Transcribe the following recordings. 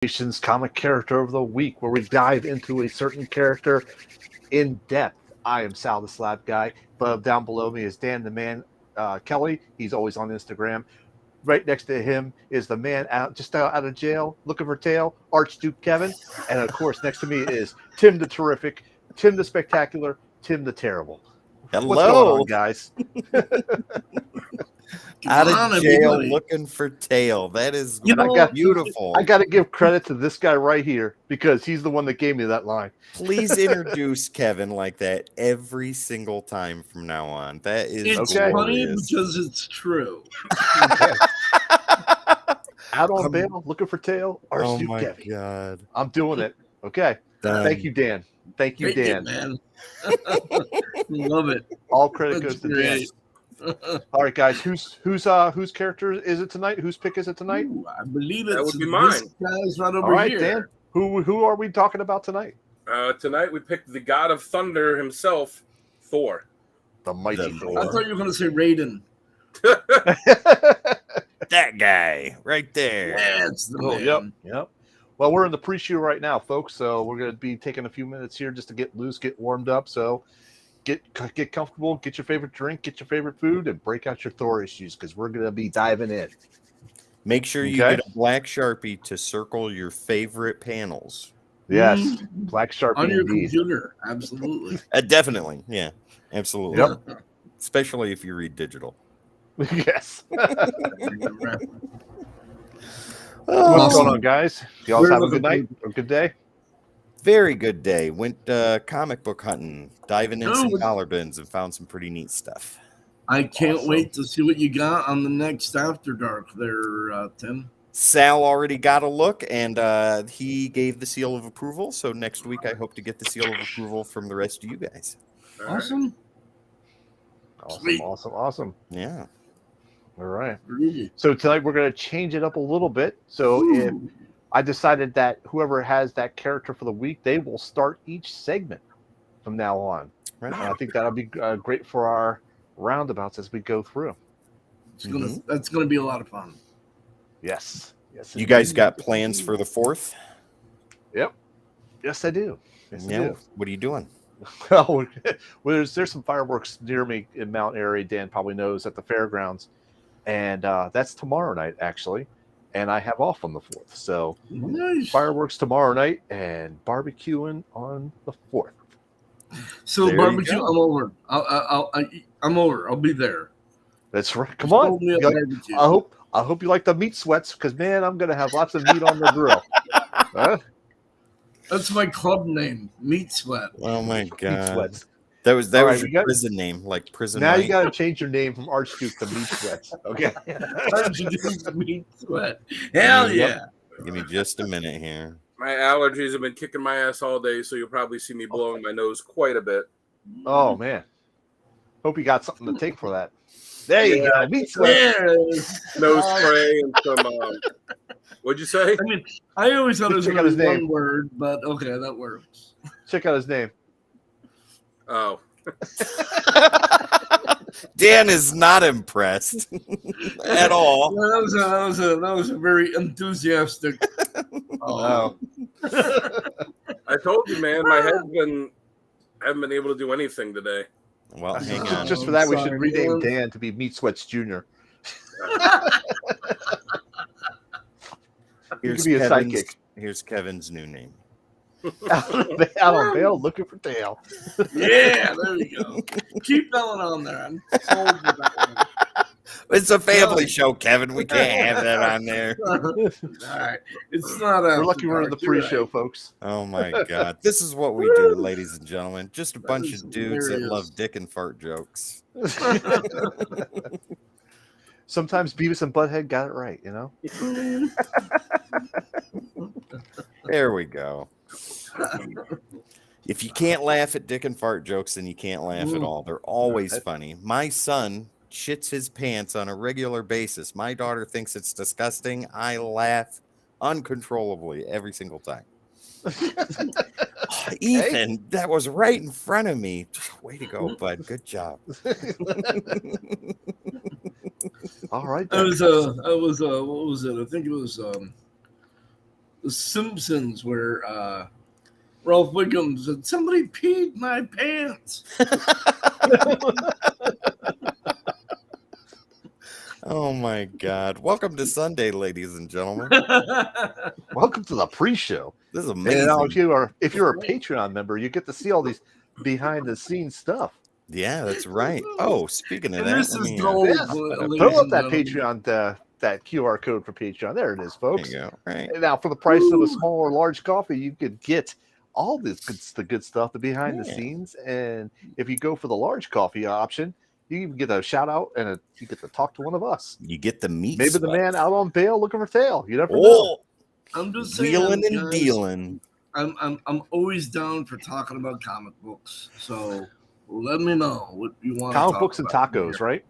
Nation's comic character of the week, where we dive into a certain character in depth. I am Sal the Slab Guy, but down below me is Dan the Man Kelly. He's always on Instagram. Right next to him is the man out of jail looking for tail, Archduke Kevin. And of course, next to me is Tim the Terrific, Tim the Spectacular, Tim the Terrible. What's going on, Hello. guys? Out of jail everybody. looking for tail. That is beautiful. I got to give credit to this guy right here because he's the one that gave me that line. Please introduce Kevin like that every single time from now on. That is It's okay. funny glorious. because it's true. Out on bail, looking for tail, Oh Archduke my Kevin. god. I'm doing it. Okay. Done. Thank you, Dan. Thank you, Great, Dan. man. Love it. All credit That's goes to Dan. great. All right, guys. Whose character is it tonight? Whose pick is it tonight? Ooh, I believe That it's would be this mine. guy's right over All right, here. Dan. Who are we talking about tonight? Tonight we picked the god of thunder himself, Thor. The mighty The Thor. I thought you were going to say Raiden. That guy right there. That's the Oh, man. yep. Well, we're in the pre-show right now, folks. So we're going to be taking a few minutes here just to get loose, get warmed up. So get comfortable, get your favorite drink, get your favorite food, and break out your Thor issues because we're going to be diving in. Make sure you Okay. get a black Sharpie to circle your favorite panels. Yes, Mhm. Black Sharpie On your indeed. computer. Absolutely. Definitely. Yeah. Absolutely. Yep. Especially if you read digital. Yes. Oh, What's going on, guys? You all We're have a looking good night or good day? very good day. Went comic book hunting, diving in Oh, some we- dollar bins and found some pretty neat stuff. I can't Awesome. wait to see what you got on the next After Dark there, Tim. Sal already got a look, and he gave the seal of approval. So next week, I hope to get the seal of approval from the rest of you guys. All right. Awesome. Sweet. Awesome. Yeah. All right. Really. So tonight we're going to change it up a little bit. So if Ooh. I decided that whoever has that character for the week, they will start each segment from now on. Right. And I think that'll be great for our roundabouts as we go through. That's gonna be a lot of fun. Yes. You guys got plans for the 4th? Yep. Yes, I do. Yes, I Yeah. do. What are you doing? Well, there's some fireworks near me in Mount Airy. Dan probably knows at the fairgrounds, and that's tomorrow night actually. And I have off on the 4th, so Nice. fireworks tomorrow night and barbecuing on the 4th. So There you barbecue, go. I'm over. I'm over. I'll be there. That's right. Come on. Hold me up You like- barbecue. I hope you like the meat sweats because man, I'm gonna have lots of meat on the grill. Huh? That's my club name, Meat Sweat. Oh my Meat god. sweats. That was All right, your we got- prison name, like prison. Now you Mike. got to change your name from Archduke to Meat Sweats. Okay. Meat Sweat. Hell Yep. yeah. Give me just a minute here. My allergies have been kicking my ass all day, so you'll probably see me blowing my nose quite a bit. Oh man. Hope you got something to take for that. There you Yeah. go. Meat sweats. There it is. Nose spray and some. What'd you say? I mean, I always thought it was Check out going his to be name. one word, but okay, that works. Check out his name. Oh, Dan is not impressed at all. That was a very enthusiastic. Oh. I told you, man. My head's haven't been able to do anything today. Well, hang Oh. on. Just for that, we should Sorry, rename Dan. Dan to be Meat Sweats Jr. Here's be a Kevin's, sidekick. here's Kevin's new name. Out on bail looking for tail. Yeah, there you go. Keep that one on there. I'm sold with that one. It's a family show, Kevin. We can't have that on there. All right, it's not. We're lucky we're in the pre-show, folks. Oh my god. This is what we do, ladies and gentlemen. Just a bunch is of dudes that hilarious. love dick and fart jokes. Sometimes Beavis and Butthead got it right, you know? There we go. If you can't laugh at dick and fart jokes, then you can't laugh at all. They're always funny. My son shits his pants on a regular basis. My daughter thinks it's disgusting. I laugh uncontrollably every single time. Oh, Ethan, that was right in front of me. Way to go, bud. Good job. All right. That then. was what was it? I think it was The Simpsons, where Ralph Wiggum said, "Somebody peed my pants." Oh my God! Welcome to Sunday, ladies and gentlemen. Welcome to the pre-show. This is And amazing. now, if you're a Patreon member, you get to see all these behind the scenes stuff. Yeah, that's right. Oh, speaking of And that, this let is me, gold, Yes. ladies Throw up and that gentlemen. Patreon, that QR code for Patreon. There it is, there folks. you go. Right. And now, for the price of a Woo. small or large coffee, you could get all the good stuff, the behind the Yeah. scenes. And if you go for the large coffee option, you even get a shout out and you get to talk to one of us. You get the meat. Maybe the sweat. man out on bail looking for tail. You never know. Oh, I'm just saying, wheeling and guys, dealing. I'm always down for talking about comic books. So let me know what you want. Comic to talk books and about tacos, here. right?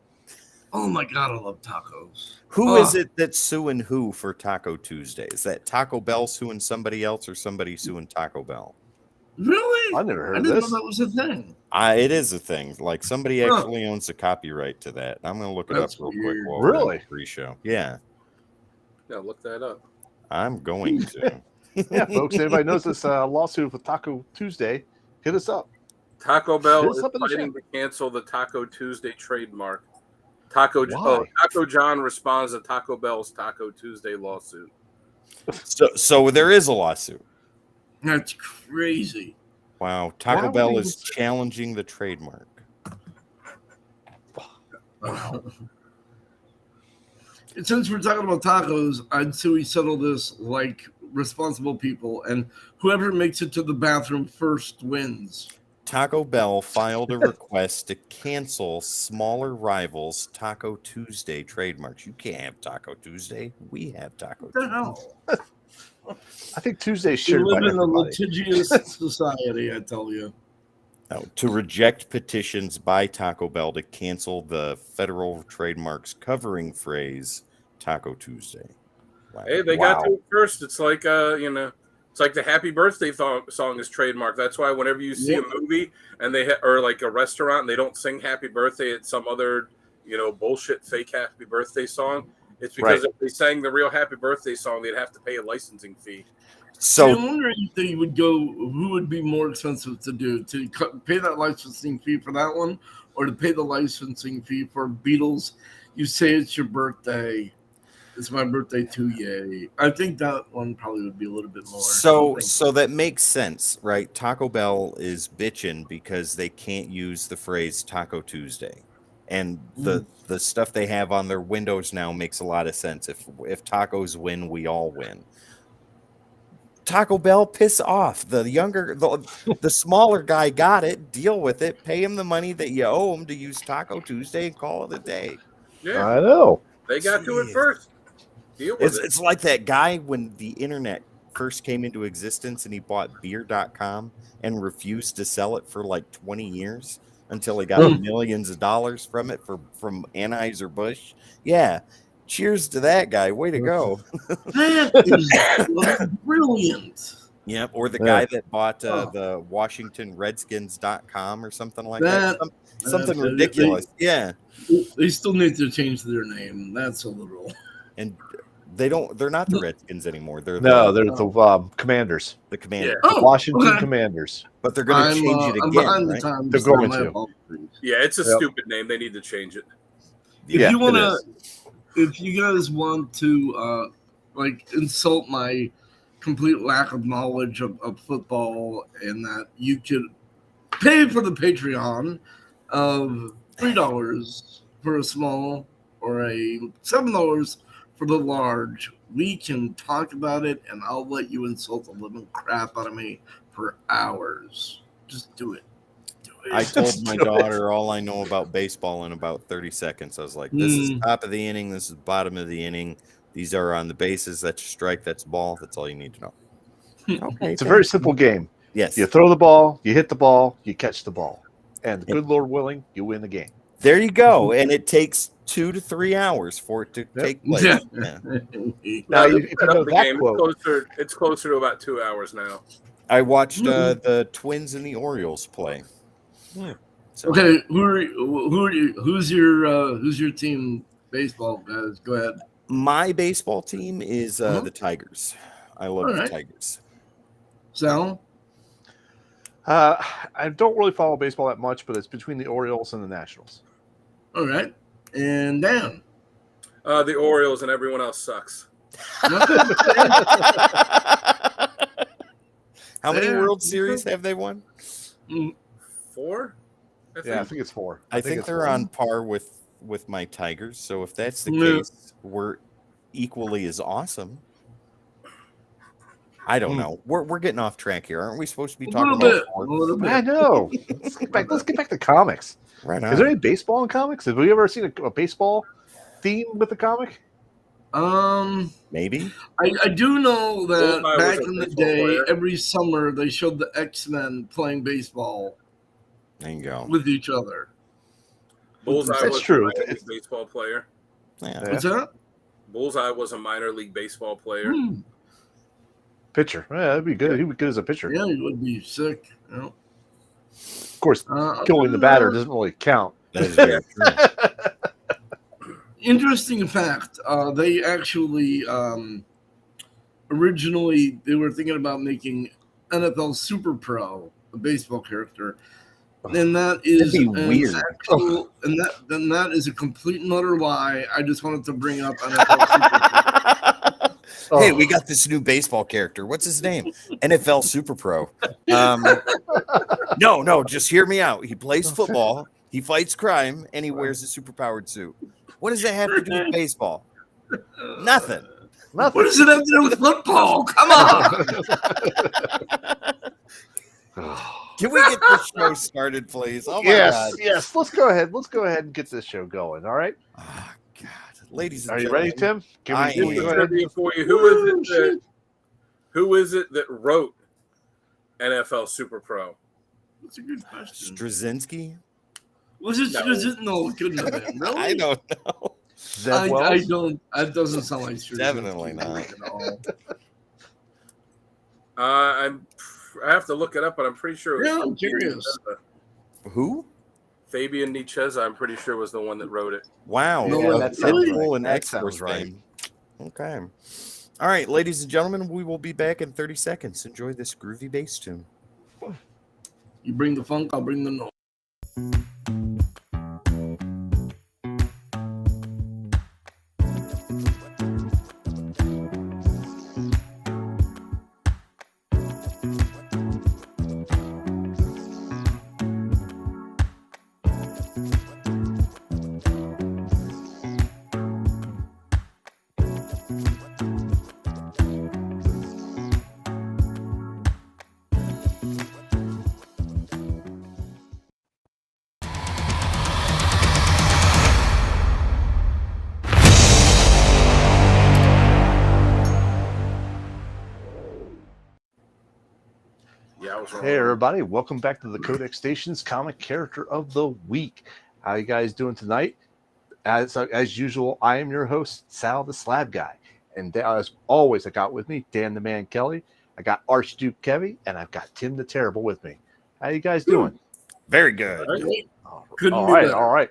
Oh my God, I love tacos. Who is it that's suing who for Taco Tuesday? Is that Taco Bell suing somebody else or somebody suing Taco Bell? Really? I never heard I of didn't this. know that was a thing. It is a thing. Like somebody Huh. actually owns the copyright to that. I'm gonna look it That's up real weird. quick while we're in Really? the pre-show. Yeah, Yeah, look that up. I'm going to. Yeah, folks. Anybody knows this lawsuit with Taco Tuesday? Hit us up. Taco Bell It's is up in the fighting chat. to cancel the Taco Tuesday trademark. Why? Taco John responds to Taco Bell's Taco Tuesday lawsuit. So there is a lawsuit. That's crazy. Wow, Why Taco would Bell they is challenging the trademark. Wow. Since we're talking about tacos, I'd say we settle this like responsible people, and whoever makes it to the bathroom first wins. Taco Bell filed a request to cancel smaller rivals' Taco Tuesday trademarks. You can't have Taco Tuesday. We have Taco What the Tuesday. hell? I think Tuesday's We shared by live in a everybody. litigious society, I tell you. Now, to reject petitions by Taco Bell to cancel the federal trademarks covering phrase Taco Tuesday. Wow. Hey, they got to it first. It's like it's like the Happy Birthday song is trademark. That's why whenever you see a movie and or like a restaurant and they don't sing Happy Birthday at some other bullshit fake Happy Birthday song, it's because if they sang the real Happy Birthday song, they'd have to pay a licensing fee. So I'm wondering if they would go, who would be more expensive to do, to pay that licensing fee for that one, or to pay the licensing fee for Beatles? You say it's your birthday. It's my birthday too, yay. I think that one probably would be a little bit more. So that makes sense, right? Taco Bell is bitching because they can't use the phrase Taco Tuesday. And the stuff they have on their windows now makes a lot of sense. If tacos win, we all win. Taco Bell, piss off. The smaller guy got it. Deal with it. Pay him the money that you owe him to use Taco Tuesday and call it a day. Yeah, I know. they got to it Jeez. first. Deal with it. It's like that guy when the internet first came into existence and he bought beer.com and refused to sell it for like 20 years until he got millions of dollars from it from Anheuser-Busch. Yeah. Cheers to that guy. Way to go. That is brilliant. Yep. Or the guy that bought the WashingtonRedskins.com or something like that. Something ridiculous. They still need to change their name. That's a little. And they're not the Redskins anymore. They're the Commanders. the Commanders. The Washington Commanders. But they're going to change it I'm again, behind right? the times. They're going My to. apologies. Yeah, it's a stupid name. They need to change it. If you want to, if you guys want to insult my complete lack of knowledge of football, and that you could pay for the Patreon of $3 for a small or a $7 for the large, we can talk about it, and I'll let you insult the living crap out of me for hours. Just do it. I told my daughter all I know about baseball in about 30 seconds. I was like, this is top of the inning. This is bottom of the inning. These are on the bases. That's strike. That's ball. That's all you need to know. Okay. It's a very simple game. Yes. You throw the ball, you hit the ball, you catch the ball. And good Lord willing, you win the game. There you go. And it takes 2 to 3 hours for it to take place. Yeah. Yeah. Now, if you know The that game, quote, it's closer to about 2 hours now. I watched the Twins and the Orioles play. So, Okay, who's your team baseball guys? Go ahead. my baseball team is the Tigers. I love All the right. Tigers. Sal? I don't really follow baseball that much, but it's between the Orioles and the Nationals. All right. And Dan? The Orioles and everyone else sucks. How many Yeah. World Series have they won? 4? Yeah, I think it's 4. I think it's they're 4. on par with my Tigers. So if that's the Yeah. case, we're equally as awesome. I don't know. We're getting off track here. Aren't we supposed to be talking about A little bit. I know. Let's get back to comics. Right on. Is there any baseball in comics? Have we ever seen a baseball theme with a comic? Maybe. I do know that Bullseye was back a in the baseball day, player. every summer they showed the X-Men playing baseball There you go. with each other. Bullseye That's was true. a minor league baseball player. Yeah. What's that? Bullseye was a minor league baseball player. Pitcher. Yeah, that'd be good. He would be good as a pitcher. Yeah, he would be sick. You know? Of course, killing the batter doesn't really count. That is very true. Interesting fact. They actually originally they were thinking about making NFL Super Pro a baseball character, and that is That'd be weird. and that is a complete and utter lie. I just wanted to bring up NFL Super Pro. Hey, we got this new baseball character. What's his name? NFL Super Pro. No, just hear me out. He plays football, he fights crime, and he wears a superpowered suit. What does that have to do with baseball? Nothing. What does it have to do with football? Come on. Can we get this show started, please? Oh my God. Yes. Let's go ahead. Let's go ahead and get this show going. All right. Oh, God. Ladies and Are you gentlemen, ready, Tim? I Can we am. go ahead? Trivia for you. Who is it that wrote NFL Super Pro? That's a good question. Straczynski? Was it? No. No, it couldn't have been. Really? I don't know. Zeb I Wells? don't. That doesn't sound like Straczynski Definitely not. at all. I have to look it up, but I'm pretty sure. Yeah, I'm curious. Who? Fabian Nicheza, I'm pretty sure, was the one that wrote it. Wow. No, that sounds Liverpool right. and That Exeter sounds right. fame. Okay. All right, ladies and gentlemen, we will be back in 30 seconds. Enjoy this groovy bass tune. You bring the funk, I'll bring the noise. Yeah, I was wrong. Hey everybody, welcome back to the Codex Station's Comic Character of the Week. How you guys doing tonight? As usual, I am your host, Sal the Slab Guy. And as always, I got with me Dan the Man Kelly, I got Archduke Kevy, and I've got Tim the Terrible with me. How you guys doing? Very good. Couldn't all be right, better. all right.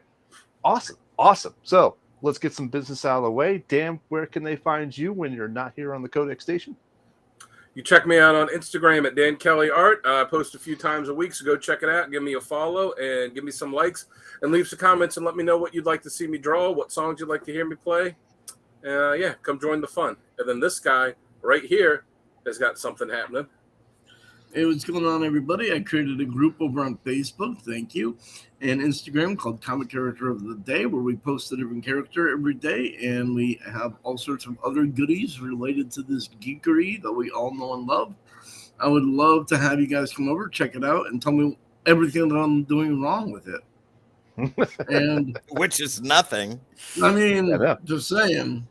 Awesome. So let's get some business out of the way. Dan, where can they find you when you're not here on the Codex Station? You check me out on Instagram at Dan Kelly Art. I post a few times a week, so go check it out. Give me a follow and give me some likes and leave some comments and let me know what you'd like to see me draw, what songs you'd like to hear me play. Yeah, come join the fun. And then this guy right here has got something happening. Hey, what's going on, everybody? I created a group over on Facebook, thank you, and Instagram called Comic Character of the Day, where we post a different character every day, and we have all sorts of other goodies related to this geekery that we all know and love. I would love to have you guys come over, check it out, and tell me everything that I'm doing wrong with it. And Which is nothing. I mean, Yeah. just saying.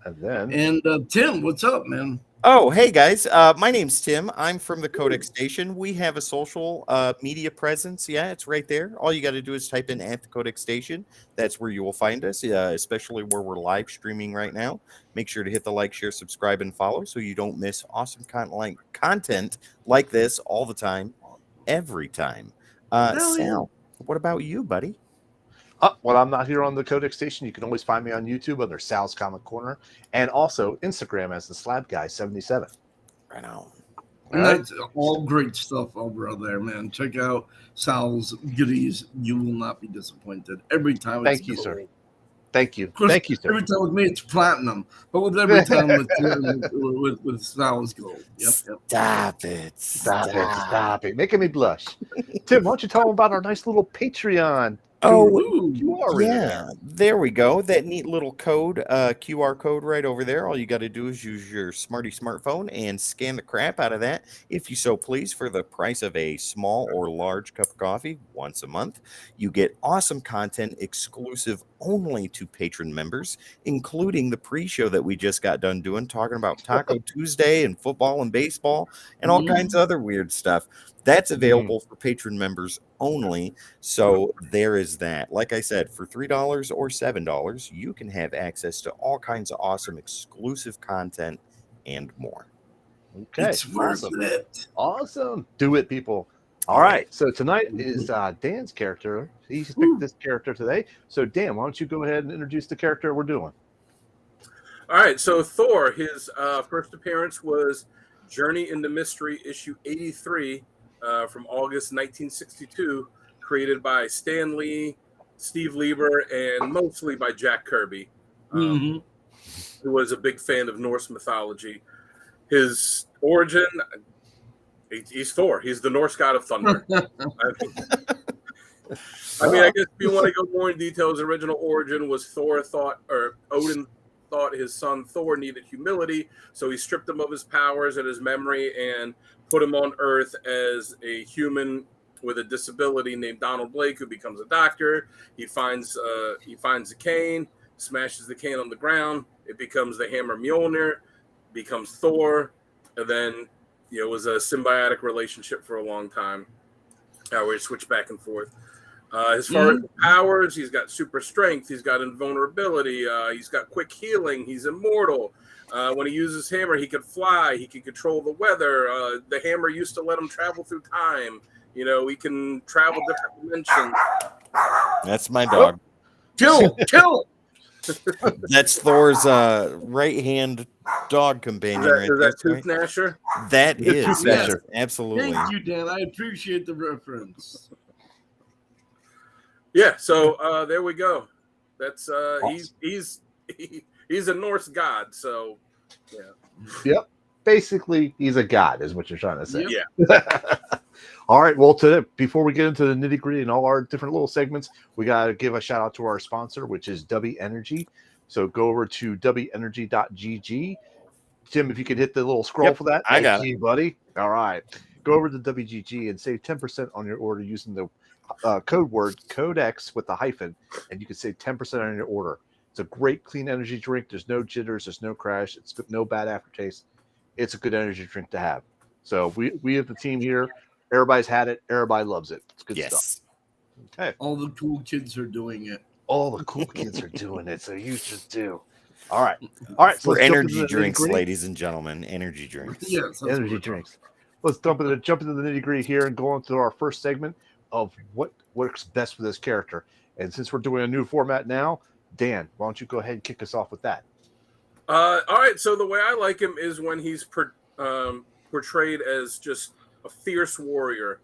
And then And Tim, what's up, man? Oh, hey guys. My name's Tim. I'm from the Codex Station. We have a social media presence. Yeah, it's right there. All you got to do is type in at the Codex Station. That's where you will find us, especially where we're live streaming right now. Make sure to hit the like, share, subscribe, and follow so you don't miss awesome content like this all the time, every time. Hell yeah. Sal, what about you, buddy? when I'm not here on the Codex Station, you can always find me on YouTube under Sal's Comic Corner and also Instagram as the Slab Guy 77. Right on. And Right. that's all great stuff over there, man. Check out Sal's goodies. You will not be disappointed. Every time it's Thank you, sir. gold. Thank you. Of course, Thank you, sir. every time with me it's platinum, but with every time with Sal's gold. Yep. Stop it. Stop it. Making me blush. Tim, why don't you tell them about our nice little Patreon? Oh, QR reader yeah, there we go. That neat little code, QR code right over there. All you got to do is use your smarty smartphone and scan the crap out of that, if you so please, for the price of a small or large cup of coffee once a month. You get awesome content exclusive only to patron members, including the pre-show that we just got done doing, talking about Taco Tuesday and football and baseball and all kinds of other weird stuff. That's available for patron members only. So there is that. Like I said, for $3 or $7, you can have access to all kinds of awesome exclusive content and more. Okay. It's worth it. Awesome. Do it, people. All right. So tonight is Dan's character. He's picked this character today. So Dan, why don't you go ahead and introduce the character we're doing? All right. So Thor, his first appearance was Journey into Mystery, issue 83 from August 1962, created by Stan Lee, Steve Lieber, and mostly by Jack Kirby, who was a big fan of Norse mythology. His origin, he's Thor. He's the Norse god of thunder. I mean, I guess if you want to go more in detail, his original origin was Odin thought his son Thor needed humility, so he stripped him of his powers and his memory and put him on Earth as a human with a disability named Donald Blake, who becomes a doctor. He finds a cane, smashes the cane on the ground. It becomes the hammer Mjolnir, becomes Thor, and then it was a symbiotic relationship for a long time. We switch back and forth. As far as powers, he's got super strength. He's got invulnerability. He's got quick healing. He's immortal. When he uses hammer, he could fly. He can control the weather. The hammer used to let him travel through time. He can travel different dimensions. That's my dog. Kill! That's Thor's right-hand dog companion. Is that Tooth Gnasher? That is. Tooth Gnasher. Absolutely. Thank you, Dan. I appreciate the reference. Yeah, so there we go. That's Awesome. he's a Norse god, so yeah. Yep. Basically, he's a god, is what you're trying to say. Yeah. All right. Well, today, before we get into the nitty gritty and all our different little segments, we got to give a shout out to our sponsor, which is W Energy. So go over to wenergy.gg. Tim, if you could hit the little scroll for that. I got it, buddy. All right. Go over to WGG and save 10% on your order using the code word CODEX with the hyphen, and you can save 10% on your order. It's a great clean energy drink. There's no jitters. There's no crash. It's no bad aftertaste. It's a good energy drink to have. So we have the team here. Everybody's had it. Everybody loves it. It's good stuff. Okay. All the cool kids are doing it. All the cool kids are doing it. So you should do. All right. All right. For energy drinks, ladies and gentlemen. Energy drinks. Yes, energy drinks. Let's jump into the nitty gritty here and go into our first segment of what works best for this character. And since we're doing a new format now, Dan, why don't you go ahead and kick us off with that? All right. So the way I like him is when he's portrayed as just a fierce warrior.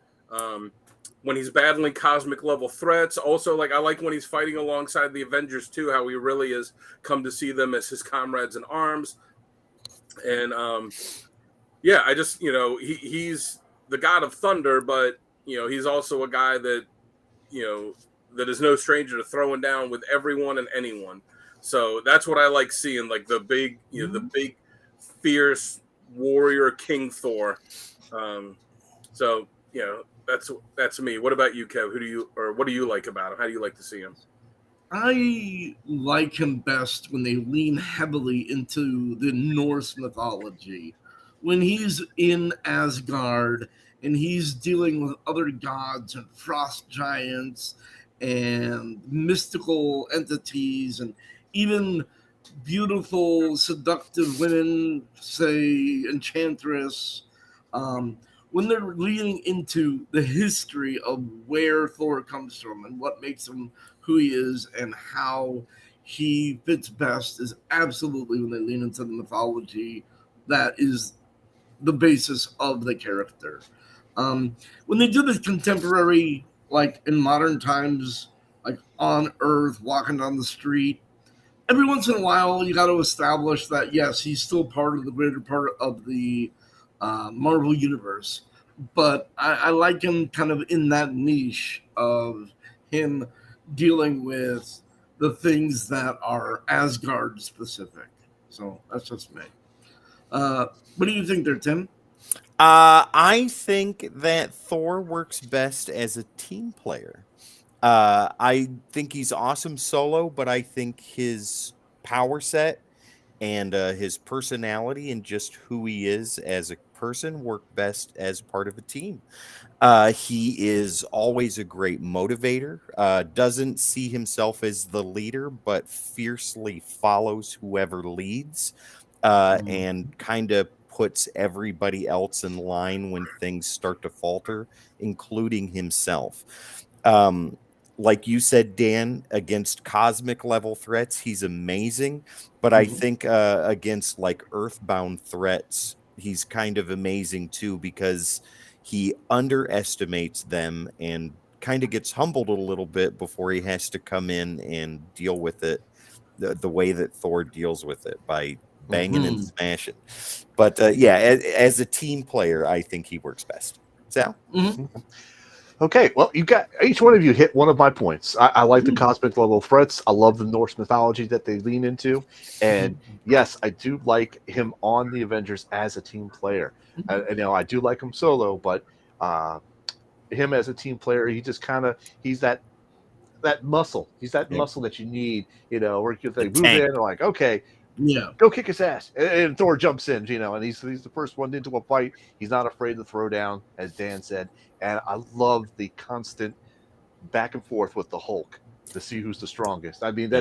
When he's battling cosmic level threats. Also, like I like when he's fighting alongside the Avengers too, how he really has come to see them as his comrades in arms. And yeah, I just he's the god of thunder, but he's also a guy that that is no stranger to throwing down with everyone and anyone. So that's what I like seeing, like the big, the big, fierce warrior King Thor. So that's me. What about you, Kev? What do you like about him? How do you like to see him? I like him best when they lean heavily into the Norse mythology. When he's in Asgard and he's dealing with other gods and frost giants and mystical entities and even beautiful, seductive women, say Enchantress, when they're leading into the history of where Thor comes from and what makes him who he is and how he fits best is absolutely when they lean into the mythology. That is the basis of the character. When they do this contemporary, like in modern times, like on Earth, walking down the street, every once in a while you got to establish that yes, he's still part of the greater part of the Marvel universe. But I like him kind of in that niche of him dealing with the things that are Asgard specific. So that's just me. What do you think there, Tim? I think that Thor works best as a team player. I think he's awesome solo, but I think his power set and his personality and just who he is as a person work best as part of a team. He is always a great motivator, doesn't see himself as the leader, but fiercely follows whoever leads, and kind of puts everybody else in line when things start to falter, including himself. Like you said, Dan, against cosmic level threats, he's amazing. But I think against like earthbound threats, he's kind of amazing too, because he underestimates them and kind of gets humbled a little bit before he has to come in and deal with it the way that Thor deals with it, by banging and smashing. But yeah, as a team player, I think he works best. Sal? Okay, well, you got each one of you hit one of my points. I like the cosmic level threats. I love the Norse mythology that they lean into, and yes, I do like him on the Avengers as a team player. I do like him solo, but him as a team player, he just kind of he's that muscle. He's that muscle that you need. Where they move in, and like, okay, Yeah. go kick his ass. And Thor jumps in, and he's the first one into a fight. He's not afraid to throw down, as Dan said. And I love the constant back and forth with the Hulk to see who's the strongest. I mean,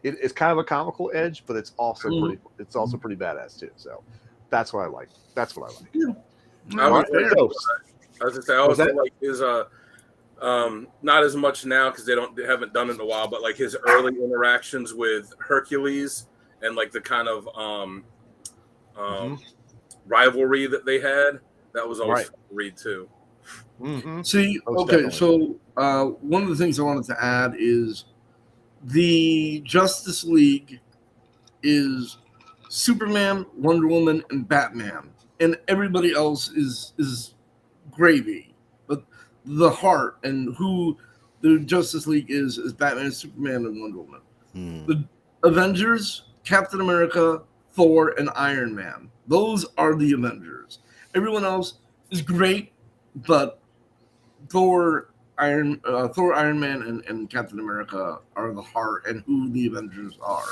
it's kind of a comical edge, but it's also pretty badass too. So that's what I like. That's what I like. Yeah. I was gonna say I also like his not as much now because they haven't done it in a while, but like his early interactions with Hercules and like the kind of rivalry that they had, that was always fun to read too. See, okay, so one of the things I wanted to add is the Justice League is Superman, Wonder Woman, and Batman, and everybody else is gravy. But the heart and who the Justice League is Batman, Superman, and Wonder Woman. The Avengers, Captain America, Thor, and Iron Man. Those are the Avengers. Everyone else is great, but Thor, Iron Man, and Captain America are the heart and who the Avengers are.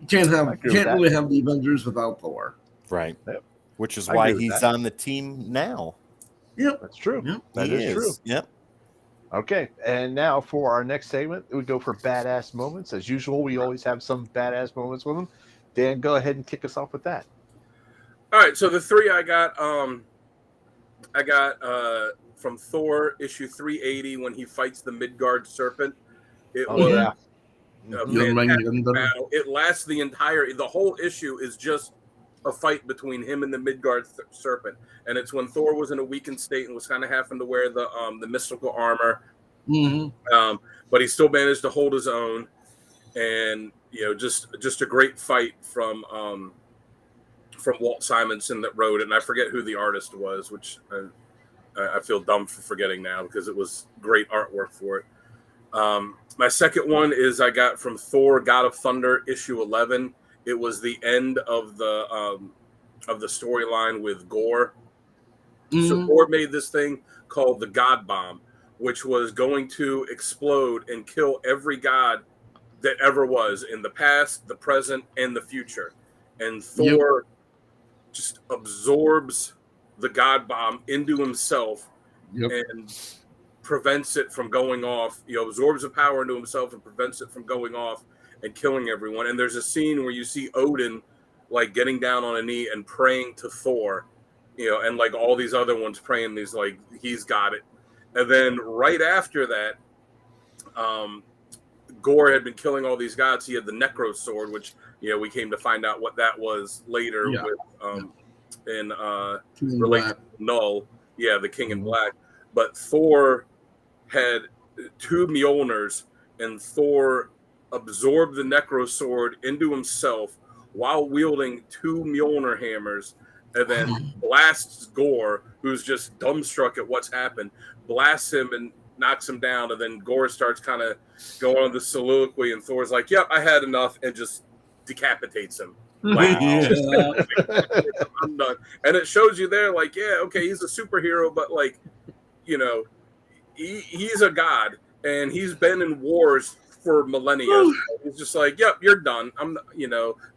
You can't really have the Avengers without Thor. Right. Yep. Which is why he's on the team now. Yep. That's true. Yep. That is true. Yep. Okay, and now for our next segment, we go for badass moments. As usual, we always have some badass moments with them. Dan, go ahead and kick us off with that. All right, so the three I got from Thor issue 380 when he fights the Midgard serpent. It was a fantastic battle. It lasts the whole issue is just a fight between him and the Midgard serpent, and it's when Thor was in a weakened state and was kind of having to wear the mystical armor, but he still managed to hold his own, and just a great fight from Walt Simonson that wrote it, and I forget who the artist was, which I feel dumb for forgetting now because it was great artwork for it. My second one is I got from Thor: God of Thunder issue 11. It was the end of the storyline with Gore. So Gore made this thing called the God Bomb, which was going to explode and kill every god that ever was in the past, the present, and the future. And Thor just absorbs the God Bomb into himself and prevents it from going off. Absorbs the power into himself and prevents it from going off and killing everyone. And there's a scene where you see Odin like getting down on a knee and praying to Thor, and like all these other ones praying, these like he's got it. And then right after that, Gore had been killing all these gods. He had the Necro Sword, which we came to find out what that was later with in King relation Black. to Null. Yeah, the King in Black. But Thor had two Mjolnirs, and Thor absorbed the Necro Sword into himself while wielding two Mjolnir hammers, and then blasts Gore, who's just dumbstruck at what's happened, blasts him and knocks him down, and then Gore starts kind of going on the soliloquy, and Thor's like, "Yep, I had enough," and just decapitates him. Like, Yeah. I'm done. And it shows you there, like, yeah, okay, he's a superhero, but like, you know, he's a god, and he's been in wars for millennia. So he's just like, yep, you're done.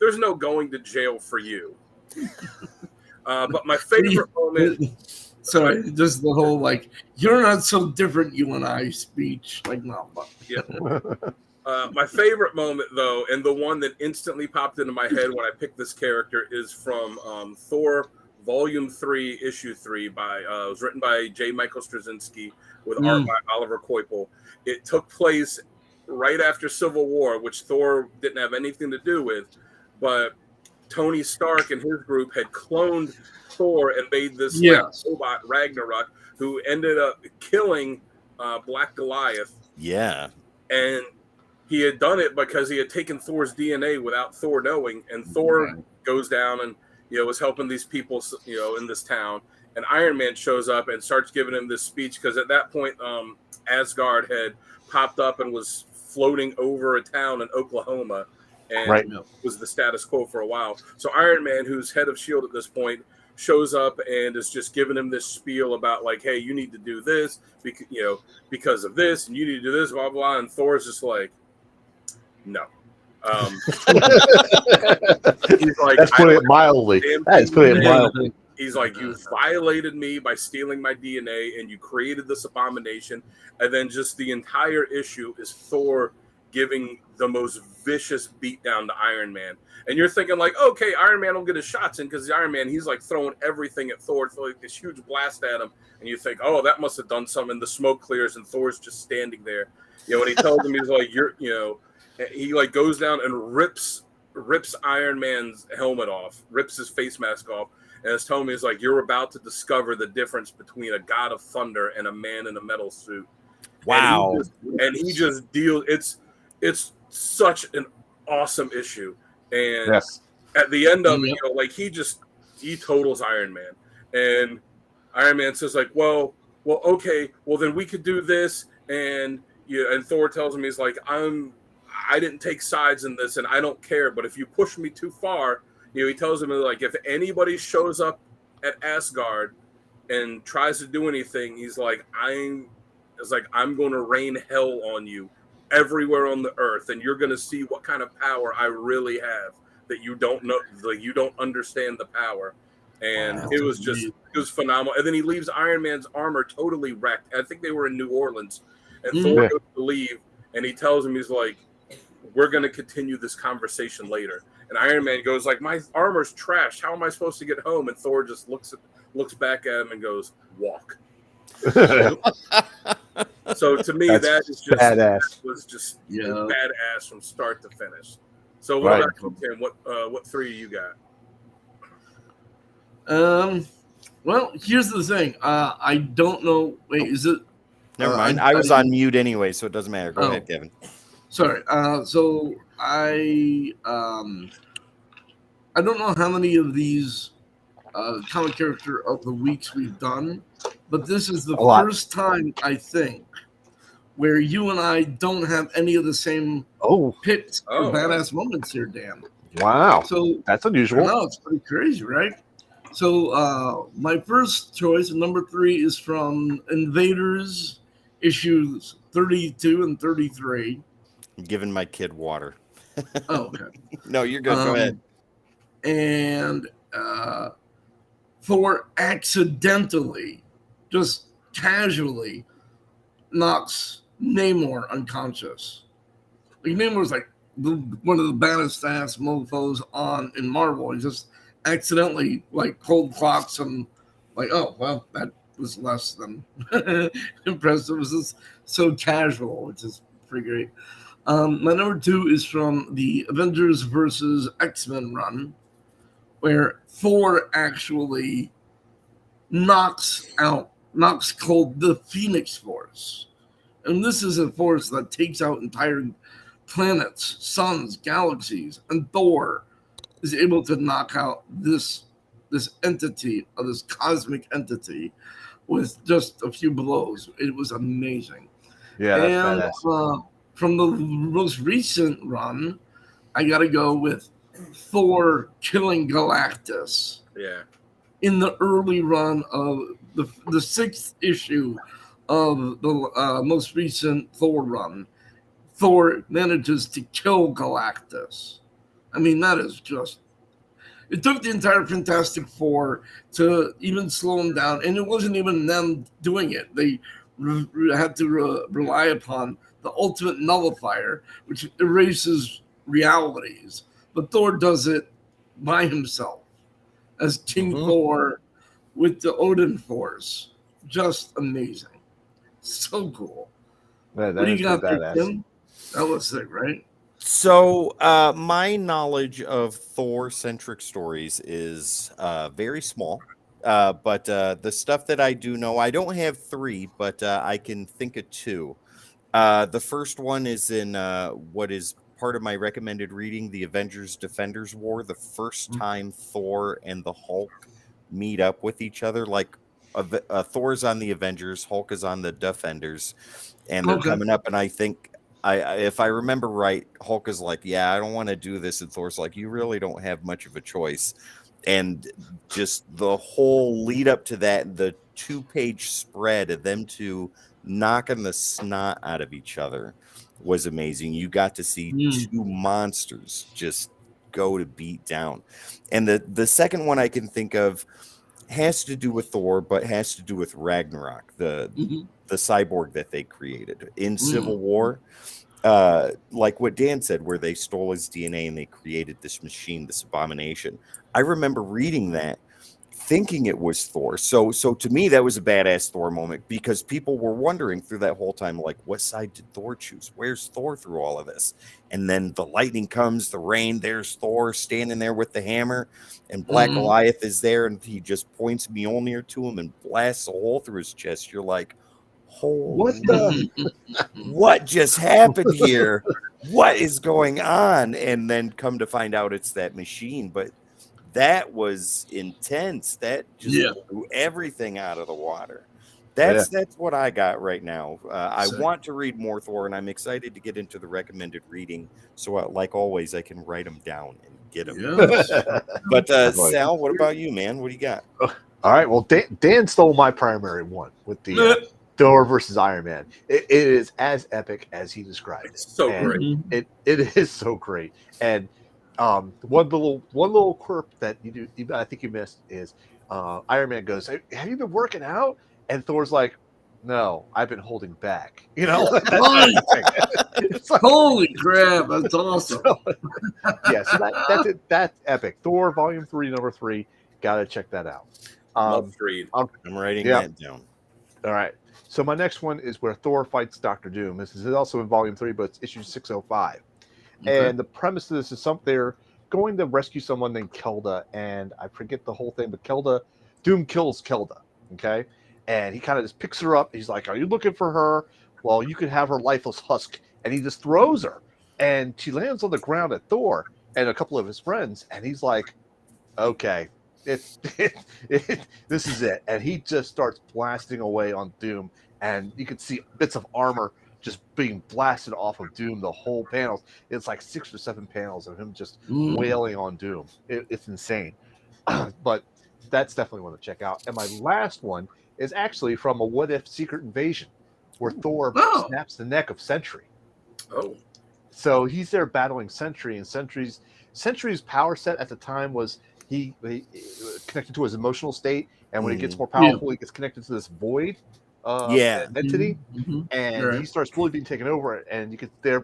There's no going to jail for you. But my favorite moment. Sorry, just the whole like, you're not so different, you and I speech. Like, no, but Yeah. My favorite moment, though, and the one that instantly popped into my head when I picked this character, is from Thor Volume 3, Issue 3. It was written by J. Michael Straczynski with art by Oliver Coipel. It took place right after Civil War, which Thor didn't have anything to do with, but Tony Stark and his group had cloned Thor and made this robot Ragnarok, who ended up killing Black Goliath. Yeah. And he had done it because he had taken Thor's DNA without Thor knowing, and Thor goes down and was helping these people in this town, and Iron Man shows up and starts giving him this speech, because at that point Asgard had popped up and was floating over a town in Oklahoma, and was the status quo for a while. So Iron Man, who's head of S.H.I.E.L.D. at this point, shows up and is just giving him this spiel about like, hey, you need to do this because of this, and you need to do this, blah blah. And Thor's just like, no. He's like, that's putting it mildly. That's putting it mildly. He's like, you violated me by stealing my DNA, and you created this abomination. And then just the entire issue is Thor giving the most vicious beatdown to Iron Man. And you're thinking like, okay, Iron Man will get his shots in, because the Iron Man, he's like throwing everything at Thor, like this huge blast at him. And you think, oh, that must have done something. And the smoke clears, and Thor's just standing there. And he tells him, he's like, he like goes down and rips Iron Man's helmet off, rips his face mask off, and is telling me, he's like, you're about to discover the difference between a god of thunder and a man in a metal suit. Wow. And he just deals. It's such an awesome issue. And at the end of it, he totals Iron Man, and Iron Man says like, well, okay, well then we could do this, and and Thor tells him, he's like, I didn't take sides in this, and I don't care. But if you push me too far, he tells him like, if anybody shows up at Asgard and tries to do anything, he's like, I'm going to rain hell on you everywhere on the earth, and you're going to see what kind of power I really have that you don't know, like you don't understand the power. And it was phenomenal. And then he leaves Iron Man's armor totally wrecked. I think they were in New Orleans, and Thor goes to leave, and he tells him, he's like, we're going to continue this conversation later. And Iron Man goes like, my armor's trashed. How am I supposed to get home? And Thor just looks back at him and goes, walk. So to me, that is just badass. Was just badass from start to finish. So what about you, Tim? What three you got? Well, here's the thing. I don't know. Wait, is it? Never mind. I was on mute anyway, so it doesn't matter. Go ahead, Kevin. Sorry. So I don't know how many of these comic character of the weeks we've done, but this is the first time, I think, where you and I don't have any of the same picks or badass moments here, Dan. Wow. So that's unusual. I know, it's pretty crazy, right? So my first choice, number 3, is from Invaders issues 32 and 33. I'm giving my kid water. Oh, okay. No, you're good. Go ahead. And Thor accidentally, just casually, knocks Namor unconscious. Like, Namor's like one of the baddest ass mofos on in Marvel. He just accidentally like cold clocks him. Like, oh well, that was less than impressive. It was just so casual, which is pretty great. My number 2 is from the Avengers versus X-Men run, where Thor actually knocks cold the Phoenix Force. And this is a force that takes out entire planets, suns, galaxies, and Thor is able to knock out this entity, or this cosmic entity, with just a few blows. It was amazing. Yeah, that's And badass. from the most recent run, I got to go with Thor killing Galactus. Yeah. In the early run of the sixth issue of the most recent Thor run, Thor manages to kill Galactus. I mean, that is just. It took the entire Fantastic Four to even slow him down, and it wasn't even them doing it. They had to rely upon the ultimate nullifier, which erases realities. But Thor does it by himself as King Thor with the Odin Force. Just amazing. So cool. Man, What do is you got there, badass. Tim? That was sick, right? So, my knowledge of Thor-centric stories is very small. But the stuff that I do know, I don't have three, but I can think of two. The first one is in what is part of my recommended reading, The Avengers Defenders War, the first time Thor and the Hulk meet up with each other. Like Thor's on the Avengers, Hulk is on the Defenders, and they're coming up, and I think if I remember right, Hulk is like, yeah, I don't want to do this. And Thor's like, you really don't have much of a choice. And just the whole lead up to that, the 2-page spread of them two knocking the snot out of each other was amazing. You got to see two monsters just go to beat down. And the second one I can think of has to do with Thor, but has to do with Ragnarok, the cyborg that they created in Civil War. Like what Dan said, where they stole his DNA and they created this machine, this abomination. I remember reading that, thinking it was Thor. So to me, that was a badass Thor moment, because people were wondering through that whole time, like, what side did Thor choose? Where's Thor through all of this? And then the lightning comes, the rain, there's Thor standing there with the hammer, and Black Goliath is there, and he just points Mjolnir to him and blasts a hole through his chest. You're like, holy, what just happened here? What is going on? And then come to find out it's that machine. But that was intense. That just blew everything out of the water. That's what I got right now. I want to read more Thor, and I'm excited to get into the recommended reading. So, like always, I can write them down and get them. But Sal, what about you, man? What do you got? All right. Well, Dan stole my primary one with the Thor versus Iron Man. It is as epic as he described it. It's so great. It is so great. And one little quirk that I think you missed is Iron Man goes, "Have you been working out?" And Thor's like, "No, I've been holding back." You know, it's like, holy crap, that's awesome. So that's it. That's epic. Thor Volume 3, number 3. Gotta check that out. Love read. I'm writing that down. All right. So my next one is where Thor fights Doctor Doom. This is also in Volume 3, but it's issue 605. Okay. And the premise of this is they're going to rescue someone named Kelda, and I forget the whole thing, but Doom kills Kelda, okay? And he kind of just picks her up. He's like, "Are you looking for her? Well, you can have her lifeless husk." And he just throws her, and she lands on the ground at Thor and a couple of his friends, and he's like, "Okay, this is it." And he just starts blasting away on Doom, and you can see bits of armor just being blasted off of Doom. The whole panels, it's like 6 or 7 panels of him just wailing on Doom. It's insane. But that's definitely one to check out. And my last one is actually from a What If Secret Invasion, where Thor snaps the neck of Sentry. Oh. So he's there battling Sentry, and Sentry's power set at the time was he connected to his emotional state, and when he gets more powerful, he gets connected to this void entity, and he starts really being taken over, and you could they're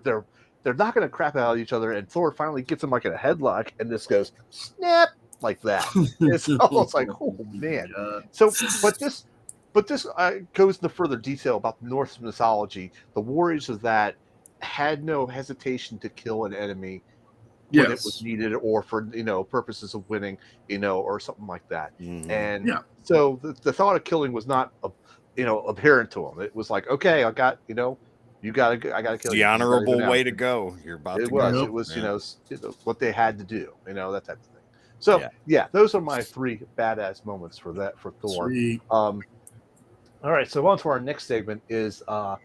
knocking the crap out of each other, and Thor finally gets him like in a headlock, and this goes snap like that. It's almost like, oh man. So, but this goes into further detail about Norse mythology. The warriors of that had no hesitation to kill an enemy when it was needed, or for purposes of winning, or something like that. Mhm. And so the thought of killing was not apparent to him. It was like, okay, I got I got to kill you. The honorable way to go. You're about to go. It was what they had to do, that type of thing. So those are my 3 badass moments for Thor. Sweet. All right, so on to our next segment is our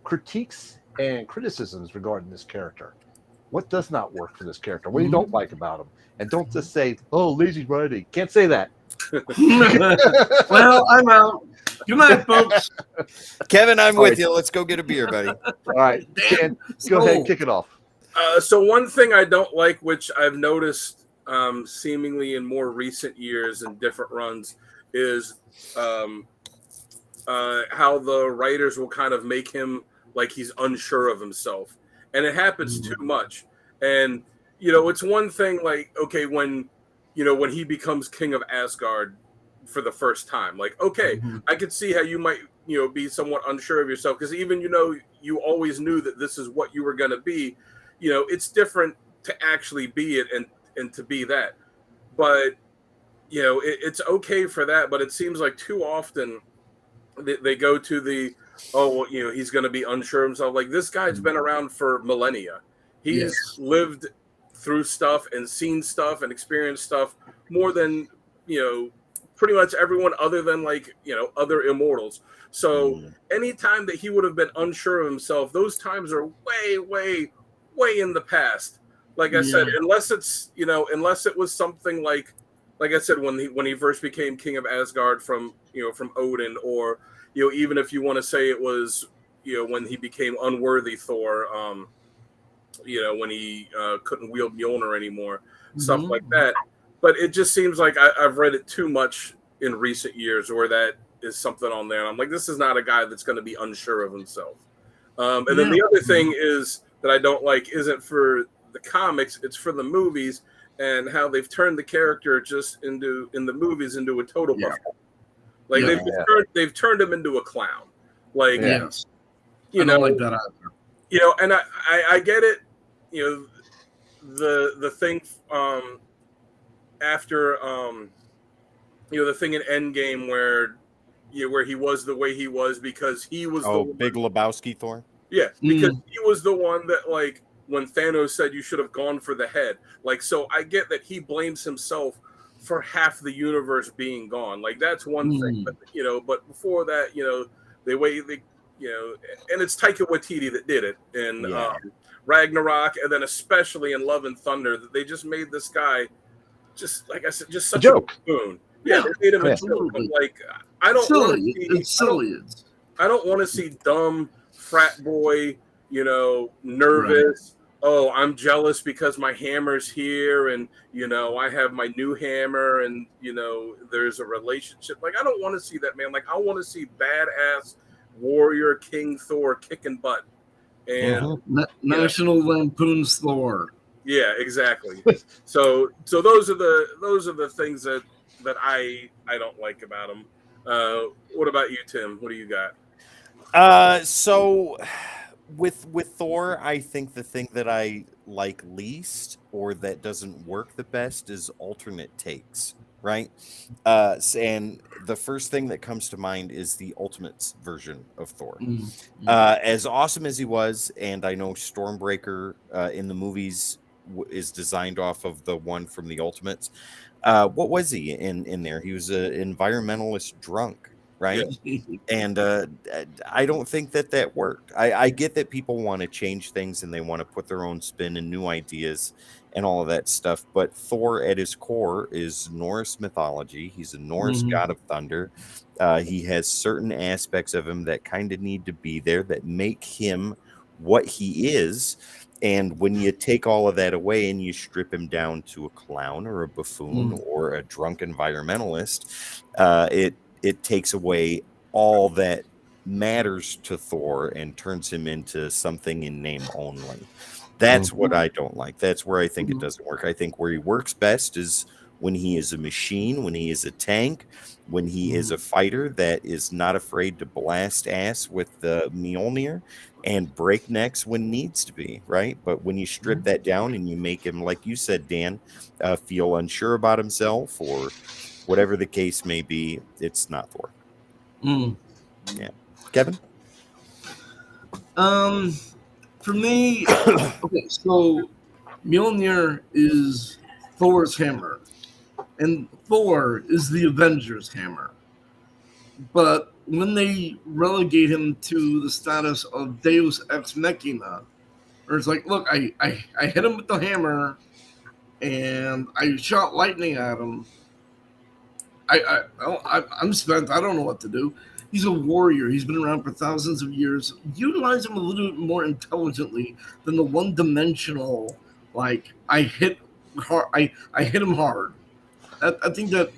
critiques and criticisms regarding this character. What does not work for this character? What you don't like about him? And don't just say, "Oh, lazy writing." Can't say that. Well, I'm out. Good night, folks. Kevin, I'm with you. Let's go get a beer, buddy. All right, Dan, go ahead and kick it off. So one thing I don't like, which I've noticed seemingly in more recent years and different runs, is how the writers will kind of make him like he's unsure of himself. And it happens too much. And, it's one thing like, okay, when he becomes king of Asgard for the first time, like, okay, I could see how you might, be somewhat unsure of yourself. Because even, you always knew that this is what you were going to be. It's different to actually be it and to be that. But, it's okay for that. But it seems like too often they go to the, he's going to be unsure of himself. Like, this guy's been around for millennia. He's lived through stuff and seen stuff and experienced stuff more than, pretty much everyone other than other immortals. So anytime that he would have been unsure of himself, those times are way, way, way in the past. Like I said, unless it's, unless it was something like I said, when he first became king of Asgard from Odin, or, even if you want to say it was, when he became unworthy Thor, when he couldn't wield Mjolnir anymore, stuff like that. But it just seems like I've read it too much in recent years where that is something on there. And I'm like, this is not a guy that's going to be unsure of himself. And then the other thing is that I don't like isn't for the comics, it's for the movies, and how they've turned the character just in the movies into a total buffoon. Like they've turned him into a clown. Like I don't like that either. And I get it. The thing after the thing in Endgame where he was the way he was because he was the Big Lebowski Thor. Yeah, because he was the one that, like, when Thanos said you should have gone for the head. Like, so I get that he blames himself for half the universe being gone. Like, that's one thing. But, but before that, and it's Taika Waititi that did it in Ragnarok, and then especially in Love and Thunder, that they just made this guy just, like I said, just such a joke. Yeah, they made him a joke. But, like, I don't want to see, I don't want to see dumb frat boy, nervous. Oh, I'm jealous because my hammer's here, and I have my new hammer, and there's a relationship. Like, I don't want to see that, man. Like, I want to see badass warrior King Thor kicking butt. And National Lampoon's Thor. Yeah, exactly. so those are the things that I don't like about him. What about you, Tim? What do you got? So with Thor, I think the thing that I like least, or that doesn't work the best, is alternate takes, right? And the first thing that comes to mind is the Ultimates version of Thor. As awesome as he was, and I know Stormbreaker in the movies is designed off of the one from the Ultimates. What was he in there? He was an environmentalist drunk, right? And I don't think that worked. I get that people want to change things and they want to put their own spin and new ideas and all of that stuff, but Thor at his core is Norse mythology. He's a Norse god of thunder. He has certain aspects of him that kind of need to be there that make him what he is. And when you take all of that away and you strip him down to a clown or a buffoon or a drunk environmentalist, it takes away all that matters to Thor and turns him into something in name only. That's what I don't like. That's where I think it doesn't work. I think where he works best is when he is a machine, when he is a tank, when he is a fighter that is not afraid to blast ass with the Mjolnir and break necks when needs to be, right? But when you strip that down and you make him, like you said, Dan, feel unsure about himself or whatever the case may be, it's not Thor. Yeah. Kevin? For me, okay, so Mjolnir is Thor's hammer, and Thor is the Avengers' hammer. But when they relegate him to the status of Deus Ex Machina, where it's like, look, I hit him with the hammer, and I shot lightning at him. I'm spent. I don't know what to do. He's a warrior. He's been around for thousands of years. Utilize him a little bit more intelligently than the one-dimensional. Like I hit hard. I hit him hard. I think that.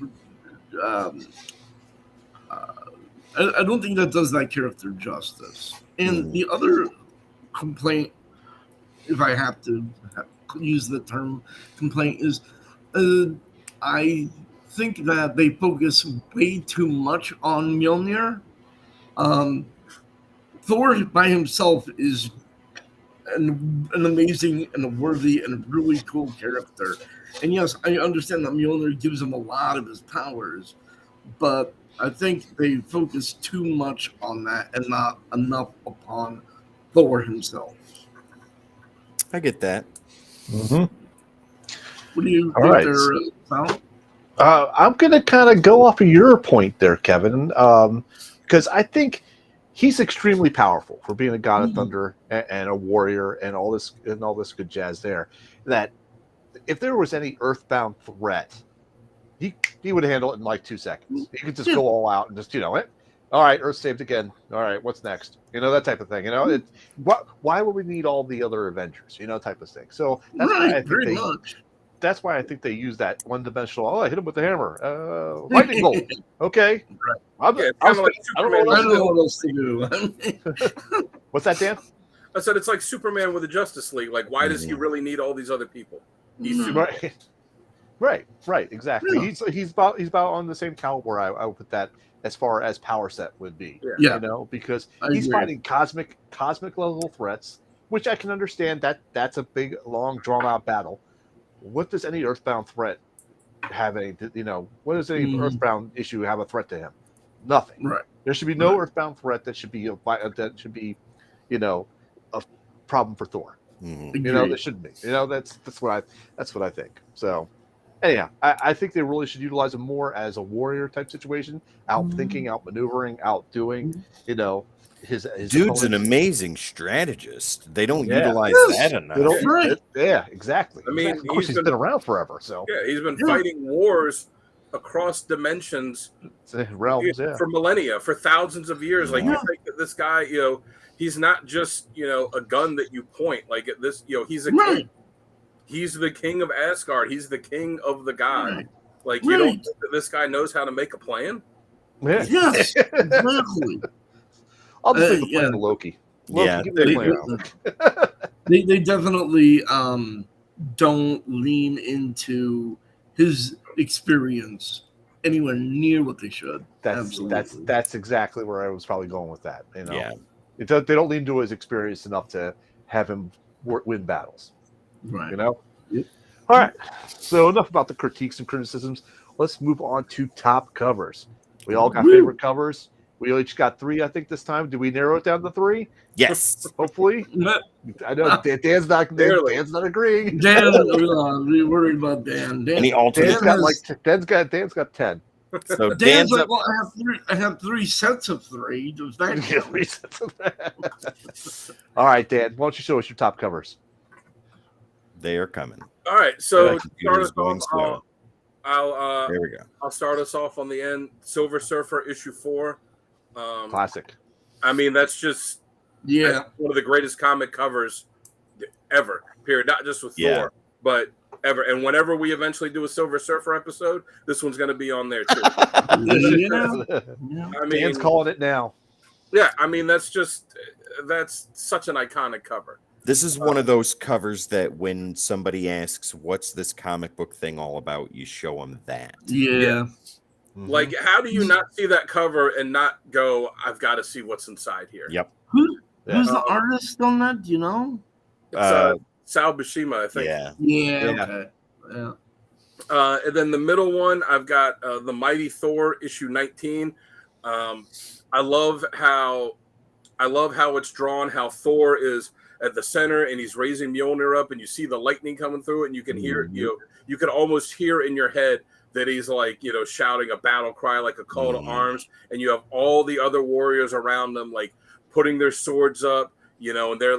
I don't think that does that character justice. And the other complaint, if I have to use the term complaint, is I think that they focus way too much on Mjolnir. Thor by himself is an amazing and a worthy and a really cool character. And yes, I understand that Mjolnir gives him a lot of his powers, but I think they focus too much on that and not enough upon Thor himself. I get that. What do you think there, Sal? I'm going to kind of go off of your point there, Kevin, because I think he's extremely powerful for being a god of thunder and a warrior and all this good jazz there. That if there was any earthbound threat, he would handle it in like 2 seconds. He could just go all out and just, all right, Earth saved again. All right, what's next? That type of thing. Why would we need all the other Avengers? Type of thing. So that's why I think that's why I think they use that one-dimensional. Oh, I hit him with the hammer. Lightning bolt. Okay. Right. I don't know what else to do. What's that, Dan? I said it's like Superman with the Justice League. Like, why does he really need all these other people? He's Superman. Right, exactly. Yeah. He's about on the same caliber. I would put that as far as power set would be. Yeah. Because he's fighting cosmic level threats, which I can understand that's a big, long, drawn out battle. What does any earthbound threat have any? What does any earthbound issue have a threat to him? Nothing. Right. There should be no earthbound threat that should be a problem for Thor. There shouldn't be. That's what I think. So. Anyhow, I think they really should utilize him more as a warrior type situation, out thinking, out maneuvering, out doing, his dude's an amazing strategist. They don't utilize that enough. Yeah, exactly. I mean, of course, he's been around forever. So he's been fighting wars across dimensions, realms, for millennia, for thousands of years. Like you think that this guy, he's not just a gun that you point. Like this, he's a king. He's the king of Asgard. He's the king of the god. Like, you don't think that this guy knows how to make a plan? Yeah. Yes, exactly. I'll just think the plan to Loki. They definitely don't lean into his experience anywhere near what they should. That's exactly where I was probably going with that. They don't lean into his experience enough to have him win battles. Right. All right. So enough about the critiques and criticisms. Let's move on to top covers. We all got favorite covers. We each got 3, I think, this time. Did we narrow it down to 3? Yes. Hopefully. I know Dan's not agreeing. Dan, we're worried about Dan. Any alternates? Dan's got 10. So Dan's like, well, I have 3 sets of 3. All right, Dan. Why don't you show us your top covers? They are coming. All right, so start us off. There we go. I'll start us off on the end. Silver Surfer issue 4. Classic. I mean, that's just one of the greatest comic covers ever. Period. Not just with Thor, but ever. And whenever we eventually do a Silver Surfer episode, this one's going to be on there too. I mean, Dan's calling it now. Yeah, I mean that's such an iconic cover. This is one of those covers that when somebody asks, "What's this comic book thing all about?" you show them that. Yeah. Mhm. Like, how do you not see that cover and not go, "I've got to see what's inside here"? Yep. Who's Yeah. the artist on that? Do you know? It's Sal Buscema, I think. Yeah. Yeah. Yeah. Okay. Yeah. And then the middle one, I've got the Mighty Thor issue 19. I love how it's drawn. How Thor is at the center and he's raising Mjolnir up, and you see the lightning coming through it, and you can hear it. You can almost hear in your head that he's like shouting a battle cry, like a call to arms, and you have all the other warriors around them like putting their swords up, and they're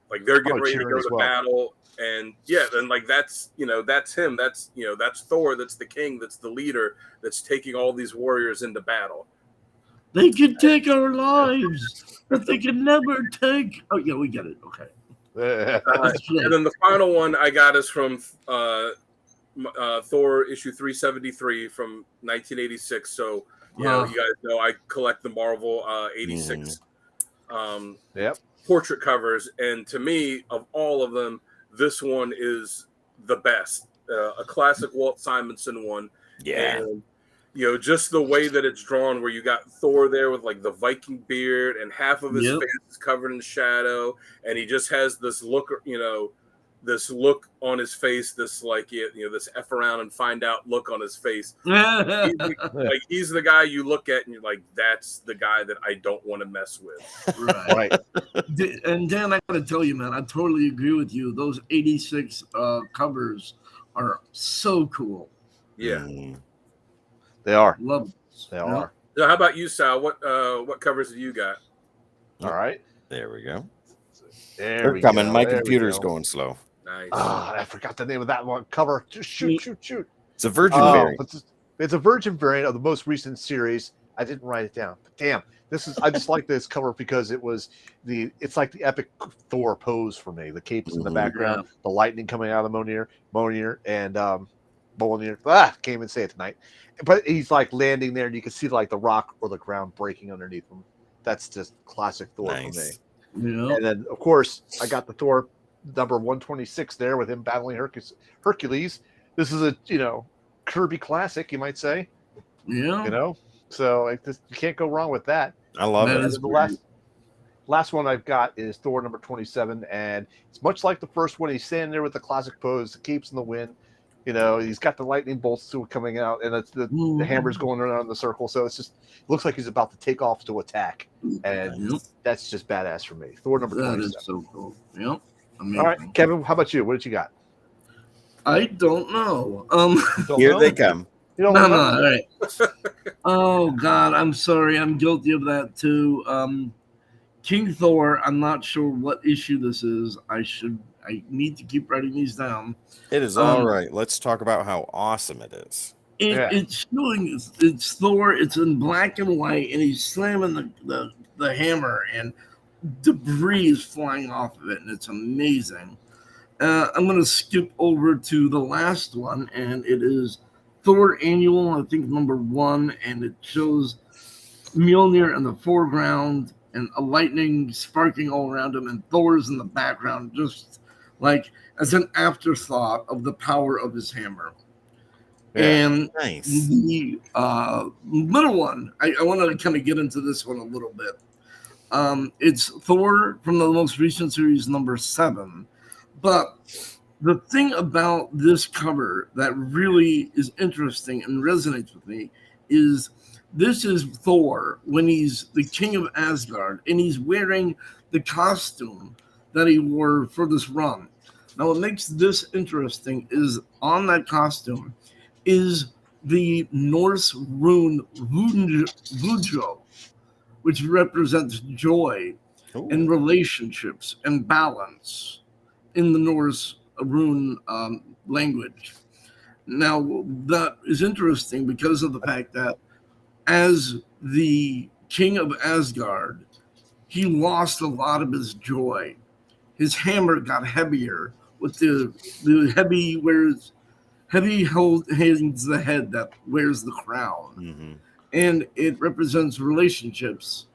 like they're getting ready to go to battle. And and like that's him. That's that's Thor. That's the king. That's the leader. That's taking all these warriors into battle. They can take our lives, but they can never take. Oh yeah, we get it. Okay. And then the final one I got is from Thor issue 373 from 1986. So you guys know I collect the Marvel 86 portrait covers, and to me, of all of them, this one is the best. A classic Walt Simonson one. Yeah. And, just the way that it's drawn, where you got Thor there with like the Viking beard and half of his face is covered in shadow, and he just has this look, this look on his face, this like this F around and find out look on his face. He's the guy you look at and you're like, that's the guy that I don't want to mess with. Right. And Dan, I gotta tell you, man, I totally agree with you. Those 86 covers are so cool. Yeah. They are. Love this. They are. So how about you, Sal? What covers have you got? All right. There we go. They're coming. My computer's going slow. Nice. I forgot the name of that one cover. Just shoot. It's a Virgin variant. It's a Virgin variant of the most recent series. I didn't write it down, but damn, I just like this cover because it's like the epic Thor pose for me. The cape is in the background, the lightning coming out of Mjolnir, and Mjolnir. Can't even say it tonight. But he's like landing there, and you can see like the rock or the ground breaking underneath him. That's just classic Thor for me. Yeah. And then, of course, I got the Thor number 126 there with him battling Hercules. This is a Kirby classic, you might say. Yeah. So you can't go wrong with that. I love it. And the last one I've got is Thor number 27, and it's much like the first one. He's standing there with the classic pose, the capes in the wind. He's got the lightning bolts coming out, and it's the hammer's going around in the circle. So it looks like he's about to take off to attack, and that's just badass for me. Thor number 27. That is so cool. Yep. Amazing. All right, Kevin, how about you? What did you got? I don't know. Here they come. You don't No, know? all right. Oh God, I'm sorry. I'm guilty of that too. King Thor. I'm not sure what issue this is. I need to keep writing these down. It is all right. Let's talk about how awesome it is. It's showing. It's Thor. It's in black and white, and he's slamming the hammer, and debris is flying off of it, and it's amazing. I'm going to skip over to the last one, and it is Thor Annual, I think number 1, and it shows Mjolnir in the foreground and a lightning sparking all around him, and Thor's in the background, just like as an afterthought of the power of his hammer. Yeah. And Nice. the middle one, I want to kind of get into this one a little bit. It's Thor from the most recent series, number 7. But the thing about this cover that really is interesting and resonates with me is this is Thor when he's the king of Asgard, and he's wearing the costume that he wore for this run. Now, what makes this interesting is on that costume is the Norse rune Vudjo, which represents joy and relationships and balance in the Norse rune language. Now, that is interesting because of the fact that as the king of Asgard, he lost a lot of his joy. His hammer got heavier with the heavy holds the head that wears the crown. And it represents relationships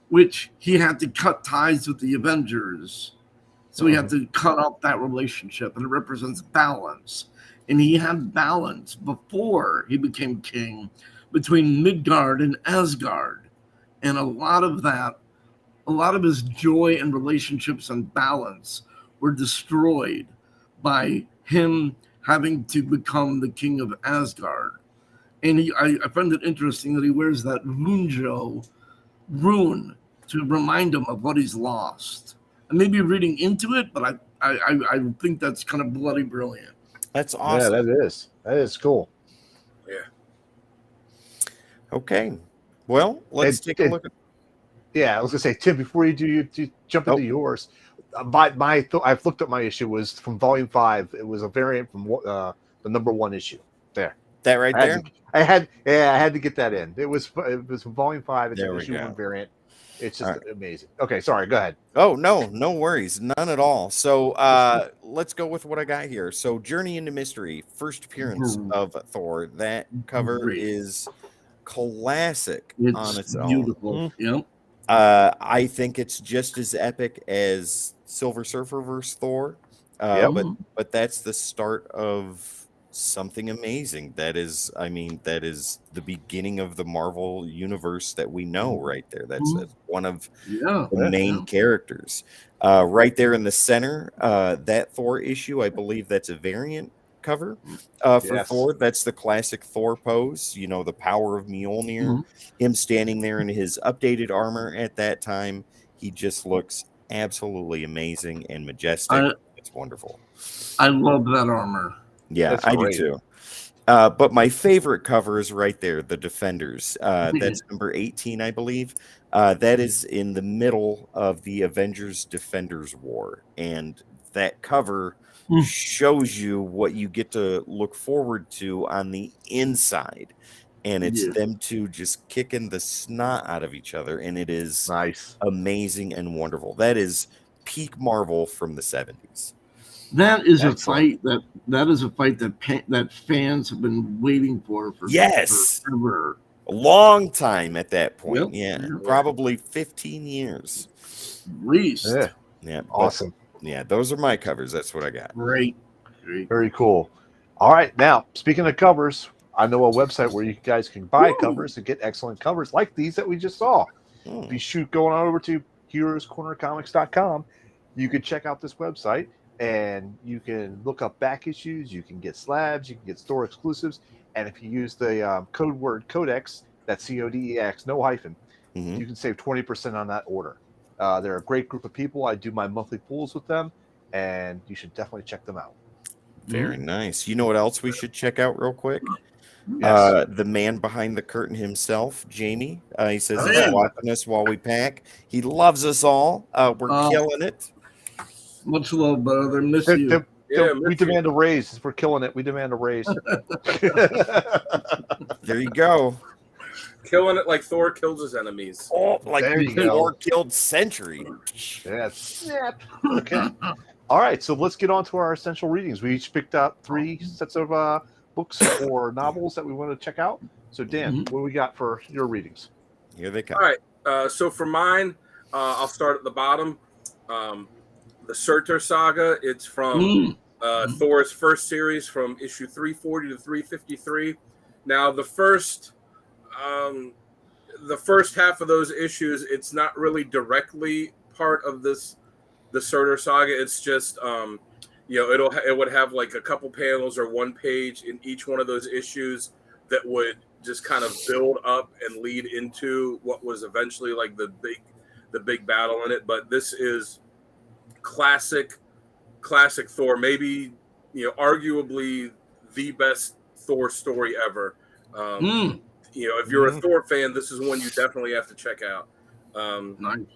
which he had to cut ties with the Avengers. So he had to cut off that relationship, and it represents balance. And he had balance before he became king between Midgard and Asgard. And a lot of his joy and relationships and balance were destroyed by him having to become the king of Asgard. And I find it interesting that he wears that rune to remind him of what he's lost. I may be reading into it, but I think that's kind of bloody brilliant. That's awesome. Yeah, that is cool. Yeah. Okay. Well, let's take a look at. Yeah, I was gonna say, Tim, before you jump into yours, I've looked at my issue was from volume 5. It was a variant from the number 1 issue. There. That right there. I had to get that in. It was from volume 5. It's an issue 1 variant. It's just amazing. Okay, sorry. Go ahead. Oh, no worries. None at all. So let's go with what I got here. So Journey into Mystery, first appearance of Thor. That cover is classic on its own. Beautiful. Yep. I think it's just as epic as Silver Surfer versus Thor. But that's the start of something amazing. That is the beginning of the Marvel universe that we know right there. That's one of the main characters. Right there in the center, that Thor issue, I believe that's a variant cover for Thor. That's the classic Thor pose, the power of Mjolnir, him standing there in his updated armor at that time. He just looks absolutely amazing and majestic. It's wonderful. I love that armor. Yeah, I do too. But my favorite cover is right there, the Defenders. That's number 18, I believe. That is in the middle of the Avengers Defenders War. And that cover shows you what you get to look forward to on the inside. And it's them two just kicking the snot out of each other. And it is amazing and wonderful. That is peak Marvel from the 70s. That is a fight that fans have been waiting for forever. A long time at that point. Probably 15 years. At least. Yeah. Awesome. Those are my covers. That's what I got. Great. Very cool. All right. Now, speaking of covers, I know a website where you guys can buy covers and get excellent covers like these that we just saw. If you going on over to heroescornercomics.com, you can check out this website. And you can look up back issues, you can get slabs, you can get store exclusives, and if you use the code word Codex, that's CODEX, no hyphen, you can save 20% on that order. They're a great group of people. I do my monthly pools with them, and you should definitely check them out. Very nice. You know what else we should check out real quick? The man behind the curtain himself, Jamie. He says he's watching us while we pack. He loves us all. We're killing it. Much love, brother. Miss you. We demand a raise. We're killing it. We demand a raise. There you go. Killing it like Thor kills his enemies. Oh, like Thor killed Sentry. Yes. Okay. All right. So let's get on to our essential readings. We each picked out 3 sets of books or novels that we want to check out. So, Dan, what do we got for your readings? Here they come. All right. So for mine, I'll start at the bottom. The Surtur Saga. It's from Thor's first series from issue 340 to 353. Now, the first half of those issues, it's not really directly part of the Surtur Saga. It's just it would have like a couple panels or one page in each one of those issues that would just kind of build up and lead into what was eventually like the big battle in it. But this is classic Thor, maybe arguably the best Thor story ever. If you're a Thor fan, this is one you definitely have to check out. Nice.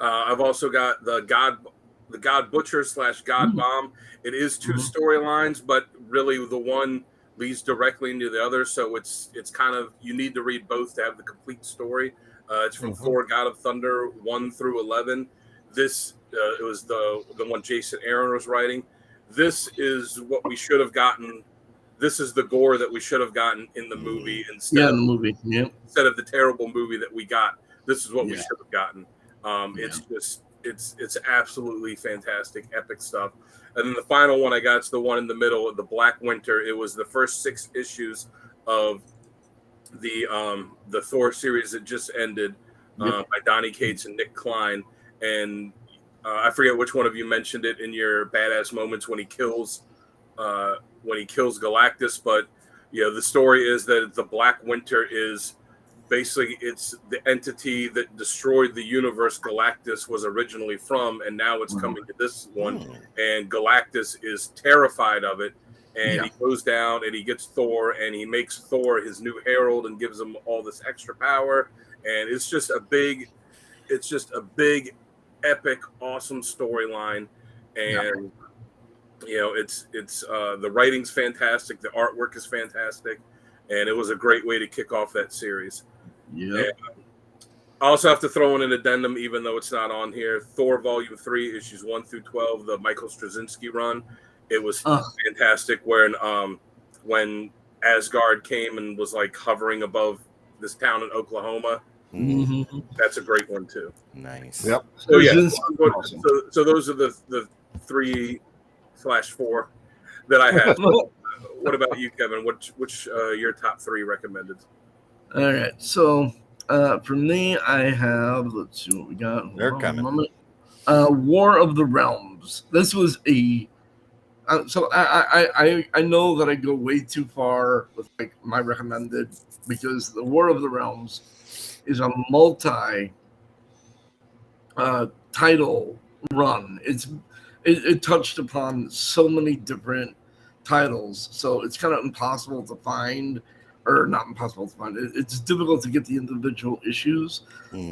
I've also got the God Butcher / God Bomb. It is 2 storylines, but really the one leads directly into the other, so it's kind of, you need to read both to have the complete story. It's from Thor God of Thunder 1 through 11. This it was the one Jason Aaron was writing. This is what we should have gotten. This is the gore that we should have gotten in the movie instead of the terrible movie that we got This is what we Yeah. should have gotten. It's just it's absolutely fantastic, epic stuff. And then the final one I got is the one in the middle of the Black Winter. It was the first 6 issues of the Thor series that just ended by Donny Cates and Nick Klein. And I forget which one of you mentioned it in your badass moments when he kills Galactus. But the story is that the Black Winter is basically it's the entity that destroyed the universe Galactus was originally from, and now it's coming to this one. And Galactus is terrified of it. And he goes down and he gets Thor and he makes Thor his new herald and gives him all this extra power. And it's just a big, epic, awesome storyline. And it's the writing's fantastic, the artwork is fantastic, and it was a great way to kick off that series. I also have to throw in an addendum, even though it's not on here. Thor Volume 3, issues 1 through 12, the Michael Straczynski run. It was fantastic when Asgard came and was like hovering above this town in Oklahoma. That's a great one too. Nice. Yep. So so those are the 3/4 that I have. What about you, Kevin? Which your top 3 recommended? All right. So for me, I have, let's see what we got. They're coming. War of the Realms. This was a so I know that I go way too far with like my recommended, because the War of the Realms is a multi title run. It touched upon so many different titles, so it's kind of impossible to find, or not impossible to find. It's difficult to get the individual issues,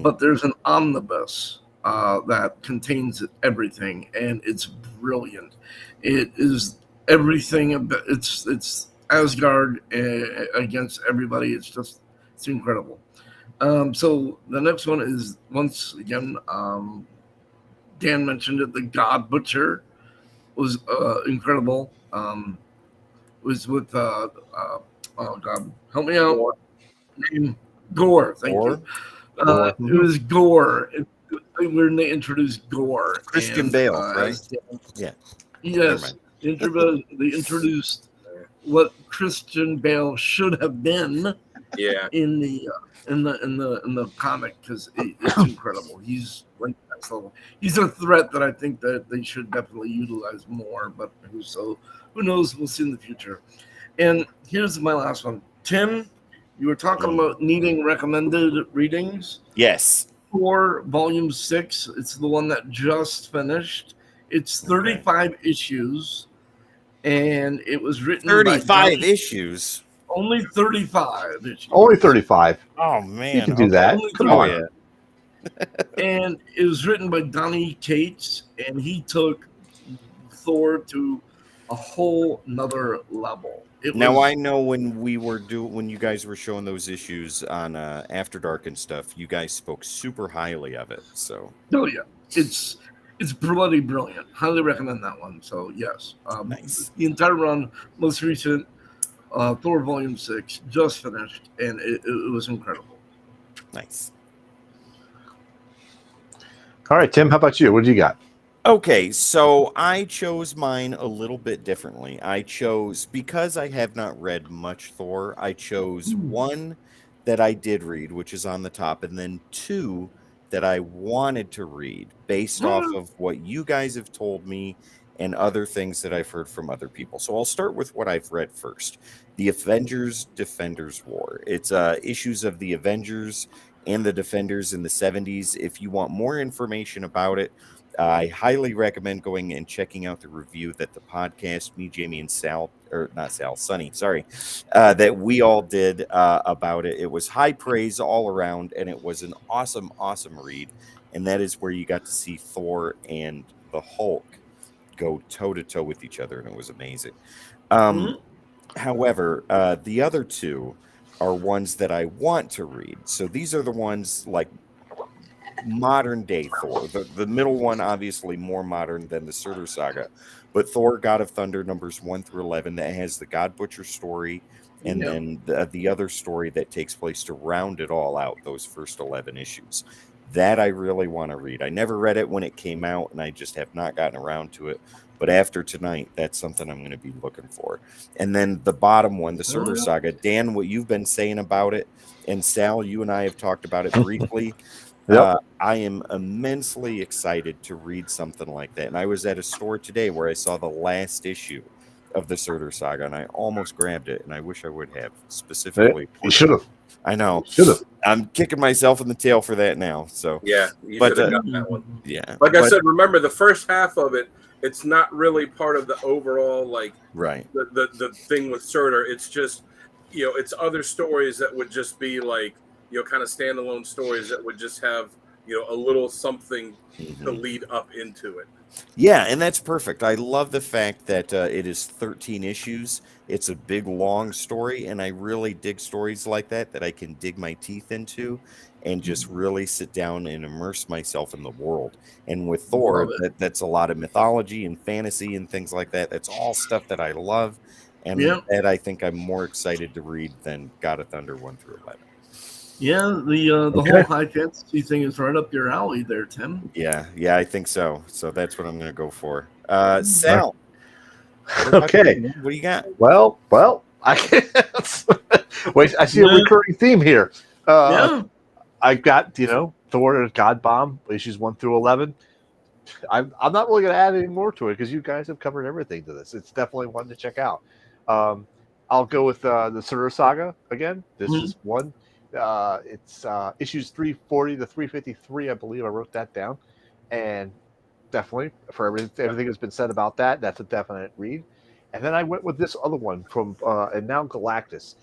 but there's an omnibus that contains everything, and it's brilliant. It is everything about it's Asgard against everybody. It's incredible. So the next one is, once again, Dan mentioned it, the God Butcher was incredible. Was with oh God, help me out. Gore, thank you. It was Gore. When they introduced Gore, Christian Bale, right? Yeah. Yes, they introduced what Christian Bale should have been. Yeah. In the comic, because it's incredible. He's like next level. He's a threat that I think that they should definitely utilize more. But who knows? We'll see in the future. And here's my last one. Tim, you were talking about needing recommended readings. Yes. Thor Volume 6. It's the one that just finished. It's 35 issues, and it was written 35 issues. Only 35 issues. Only 35. Oh man, you can do that. Come on. Yeah. And it was written by Donny Cates, and he took Thor to a whole nother level. I know when you guys were showing those issues on After Dark and stuff, you guys spoke super highly of it. So it's bloody brilliant. Highly recommend that one. So yes, nice. The entire run, most recent, Thor Volume 6 just finished, and it was incredible. Nice. All right, Tim, how about you? What do you got? Okay, so I chose mine a little bit differently. Because I have not read much Thor, I chose one that I did read, which is on the top, and then 2 that I wanted to read based off of what you guys have told me and other things that I've heard from other people. So I'll start with what I've read first. The Avengers Defenders War. It's issues of the Avengers and the Defenders in the 70s. If you want more information about it, I highly recommend going and checking out the review that the podcast, me, Jamie, and Sonny, that we all did about it. It was high praise all around, and it was an awesome, awesome read. And that is where you got to see Thor and the Hulk go toe-to-toe with each other, and it was amazing. However, the other 2 are ones that I want to read. So these are the ones like modern day Thor. The middle one, obviously more modern than the Surtur Saga, but Thor God of Thunder numbers 1 through 11, that has the God Butcher story and then the other story that takes place to round it all out, those first 11 issues. That I really want to read. I never read it when it came out, and I just have not gotten around to it. But after tonight, that's something I'm going to be looking for. And then the bottom one, the Surtur Saga. Dan, what you've been saying about it, and Sal, you and I have talked about it briefly. I am immensely excited to read something like that. And I was at a store today where I saw the last issue of the Surtur Saga, and I almost grabbed it, and I wish I would have specifically. You should have. I know. Should have. I'm kicking myself in the tail for that now. So yeah, you should have gotten that one. Yeah, like I said, remember the first half of it. It's not really part of the overall the thing with Surtur. It's just it's other stories that would just be like kind of standalone stories that would just have a little something to lead up into it. Yeah, and that's perfect. I love the fact that it is 13 issues. It's a big, long story, and I really dig stories like that I can dig my teeth into and just really sit down and immerse myself in the world. And with Thor, that's a lot of mythology and fantasy and things like that. That's all stuff that I love, and that I think I'm more excited to read than God of Thunder 1 through 11. Yeah, the whole high fantasy thing is right up your alley there, Tim. Yeah, I think so. So that's what I'm going to go for. Sal. Okay. What do you got? Well, I can't. Wait, I see a recurring theme here. I got, Thor God Bomb, issues 1 through 11. I'm not really going to add any more to it because you guys have covered everything to this. It's definitely one to check out. I'll go with the Surtur Saga again. This is one. It's issues 340 to 353, I believe. I wrote that down, and definitely for everything that's been said about that, that's a definite read. And then I went with this other one from and now Galactus.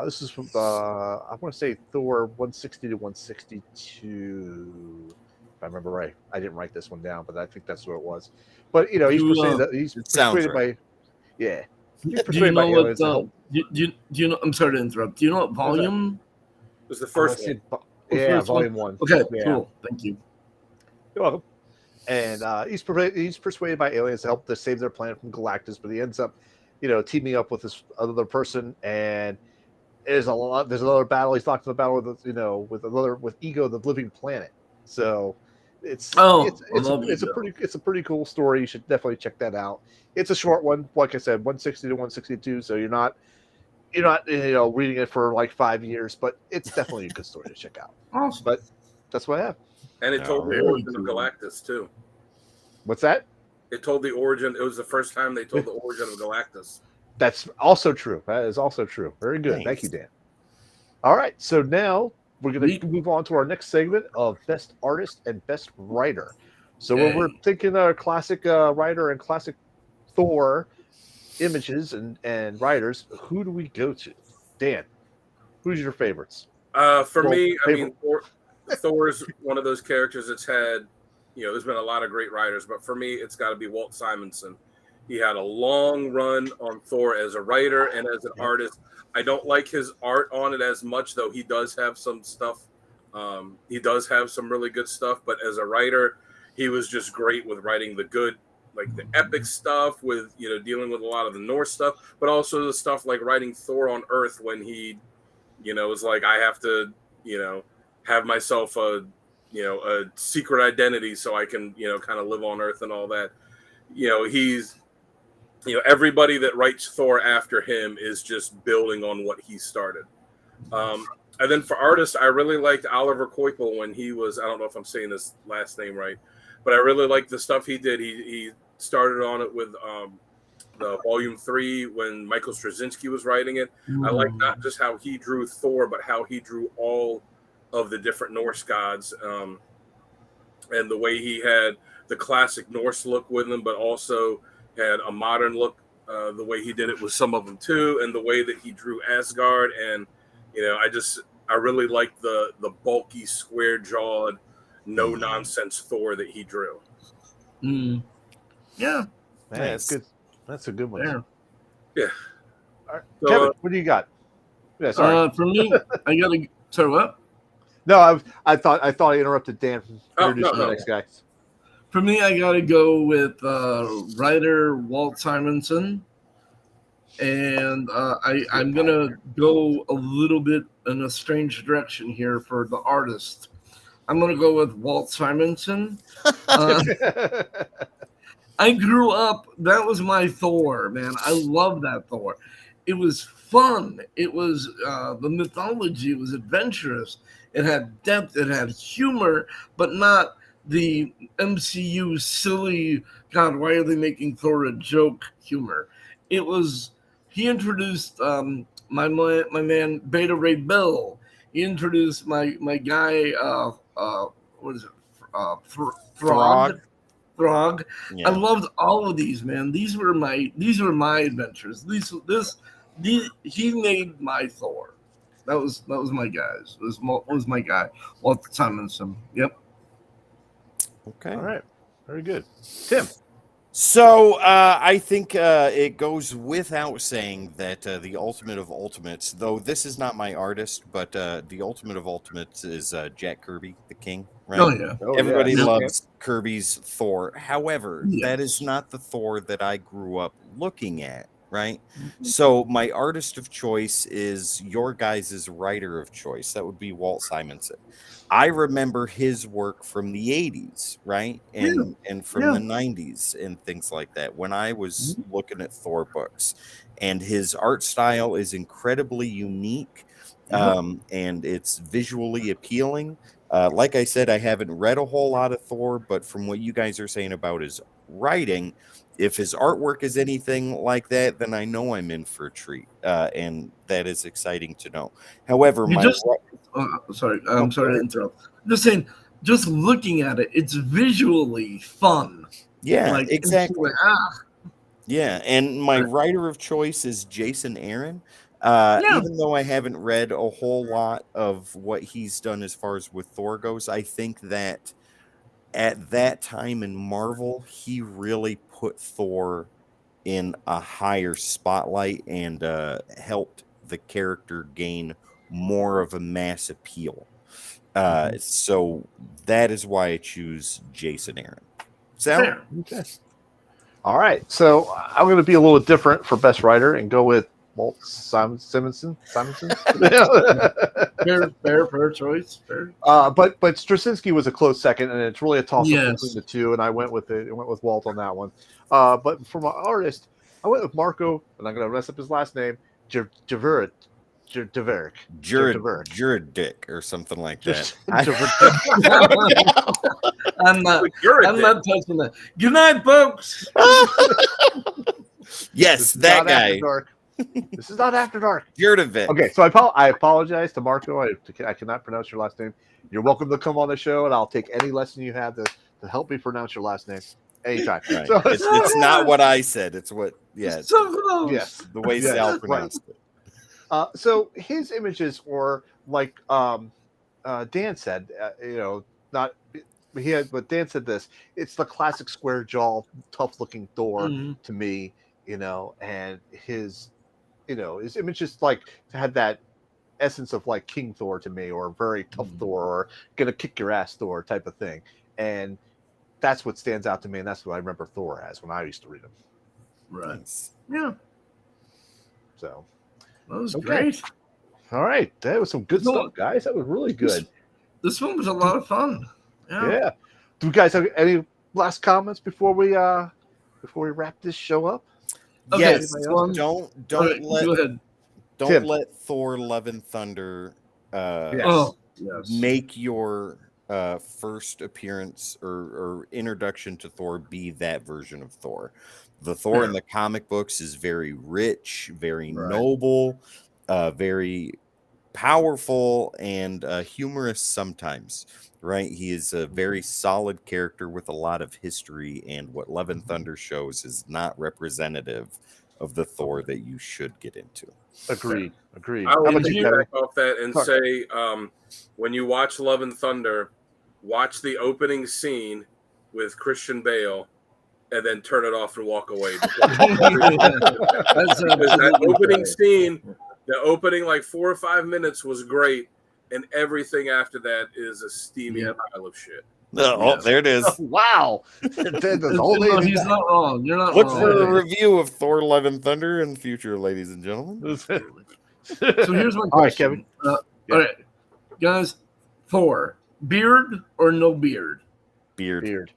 This is from I want to say Thor 160 to 162, if I remember right. I didn't write this one down, but I think that's what it was. But he's persuaded by He's persuaded by aliens. Do you know? I'm sorry to interrupt. Do you know what volume? It was the first one. Volume 1. Okay, cool. Thank you. You're welcome. And he's persuaded by aliens to help to save their planet from Galactus, but he ends up, teaming up with this other person, and there's another battle. He's talking about with Ego, the living planet. So it's a pretty cool story. You should definitely check that out. It's a short one, like I said, 160 to 162. So you're not reading it for like 5 years, but it's definitely a good story to check out. Awesome. But that's what I have. And it told the origin of Galactus too. What's that? It told the origin. It was the first time they told the origin of Galactus. That's also true. That is also true. Very good. Thanks. Thank you, Dan. All right. So now we're going to move on to our next segment of Best Artist and Best Writer. So when we're thinking classic writer and classic Thor images and writers, who do we go to? Dan, who's your favorites? For me, I mean, Thor's one of those characters that's had, there's been a lot of great writers, but for me, it's got to be Walt Simonson. He had a long run on Thor as a writer and as an artist. I don't like his art on it as much, though he does have some stuff. He does have some really good stuff, but as a writer, he was just great with writing the good, like the epic stuff with, dealing with a lot of the Norse stuff, but also the stuff like writing Thor on Earth when he, was like, I have to, have myself a secret identity so I can, kind of live on Earth and all that. He's, everybody that writes Thor after him is just building on what he started. And then for artists, I really liked Oliver Coipel when he was, I don't know if I'm saying his last name right, but I really liked the stuff he did. He started on it with the Volume 3 when Michael Straczynski was writing it. I like not just how he drew Thor, but how he drew all of the different Norse gods, and the way he had the classic Norse look with them, but also had a modern look, the way he did it with some of them too, and the way that he drew Asgard. And I really liked the bulky, square-jawed, no-nonsense Thor that he drew. Yeah, that's good. That's a good one. Yeah. All right. So, Kevin, what do you got? Yeah, sorry. For me, I gotta. Sorry, what? No, I thought I interrupted Dan from introducing the next guy. For me, I gotta go with writer Walt Simonson, and I'm gonna go a little bit in a strange direction here for the artist. I'm gonna go with Walt Simonson. I grew up. That was my Thor, man. I love that Thor. It was fun. It was the mythology. It was adventurous. It had depth. It had humor, but not the MCU silly. God, why are they making Thor a joke humor? It was. He introduced my man Beta Ray Bill. He introduced my guy. What is it? Throg. Throg. I Yeah. loved all of these, man. These were my adventures. He made my Thor. That was my guys. Was my guy. Walt Simonson. Yep. Okay. All right. Very good. Tim. So I think it goes without saying that the ultimate of ultimates, though this is not my artist, but the ultimate of ultimates is Jack Kirby, the King, right? Oh yeah. Everybody yeah. loves Kirby's Thor. However, that Yes. is not the Thor that I grew up looking at, right? So my artist of choice is your guys' writer of choice. That would be Walt Simonson. I remember his work from the 80s, right? And from the 90s and things like that when I was looking at Thor books. And his art style is incredibly unique, and it's visually appealing. Like I said, I haven't read a whole lot of Thor, but from what you guys are saying about his writing, if his artwork is anything like that, then I know I'm in for a treat, and that is exciting to know. However, You my just sorry, I'm sorry to interrupt. Just saying, just looking at it, it's visually fun. yeah, Like exactly. it's like, Yeah, and my writer of choice is Jason Aaron. Yeah. Even though I haven't read a whole lot of what he's done as far as with Thor goes, I think that at that time in Marvel, he really put Thor in a higher spotlight and helped the character gain more of a mass appeal. So that is why I choose Jason Aaron. Sal? fair. Okay. All right. So I'm going to be a little different for best writer and go with Walt Simonson. Fair choice. Fair. But Straczynski was a close second, and it's really a toss up Yes. between the two. And I went with it. I went with Walt on that one. But for my artist, I went with Marco, and I'm going to mess up his last name, Javeric. Juridic or something like that. I'm not touching that. Good night, folks. Yes, that guy. This is not After Dark. Juridic. Okay, so I apologize to Marco. I cannot pronounce your last name. You're welcome to come on the show, and I'll take any lesson you have to help me pronounce your last name anytime. Right. So, it's not what I said. It's what, yes, the way Sal pronounced it. So his images were like Dan said, not he had, but Dan said this. It's the classic square jaw, tough looking Thor to me, and his images like had that essence of like King Thor to me, or very tough Thor, or gonna kick your ass Thor type of thing, and that's what stands out to me, and that's what I remember Thor as when I used to read him. Right. Nice. Yeah. So. That was great. All right. That was some good stuff, guys. That was really good. This one was a lot of fun. Yeah. Do you guys have any last comments before we wrap this show up? Okay, yes. Don't let Thor Love and Thunder make your first appearance or introduction to Thor be that version of Thor. The Thor in the comic books is very rich, very noble, very powerful, and humorous sometimes, right? He is a very solid character with a lot of history, and what Love and Thunder shows is not representative of the Thor that you should get into. Agreed. I will back off that and say, when you watch Love and Thunder, watch the opening scene with Christian Bale, and then turn it off and walk away. That opening scene, the opening like 4 or 5 minutes was great, and everything after that is a steamy pile of shit. Oh, there it is. Wow. The whole No, lady he's back. not wrong. You're not Look wrong. for a review of Thor: Love and Thunder in the future, ladies and gentlemen. So here's my question. All right, Kevin. Yeah. All right, guys. Thor, beard or no beard? Beard.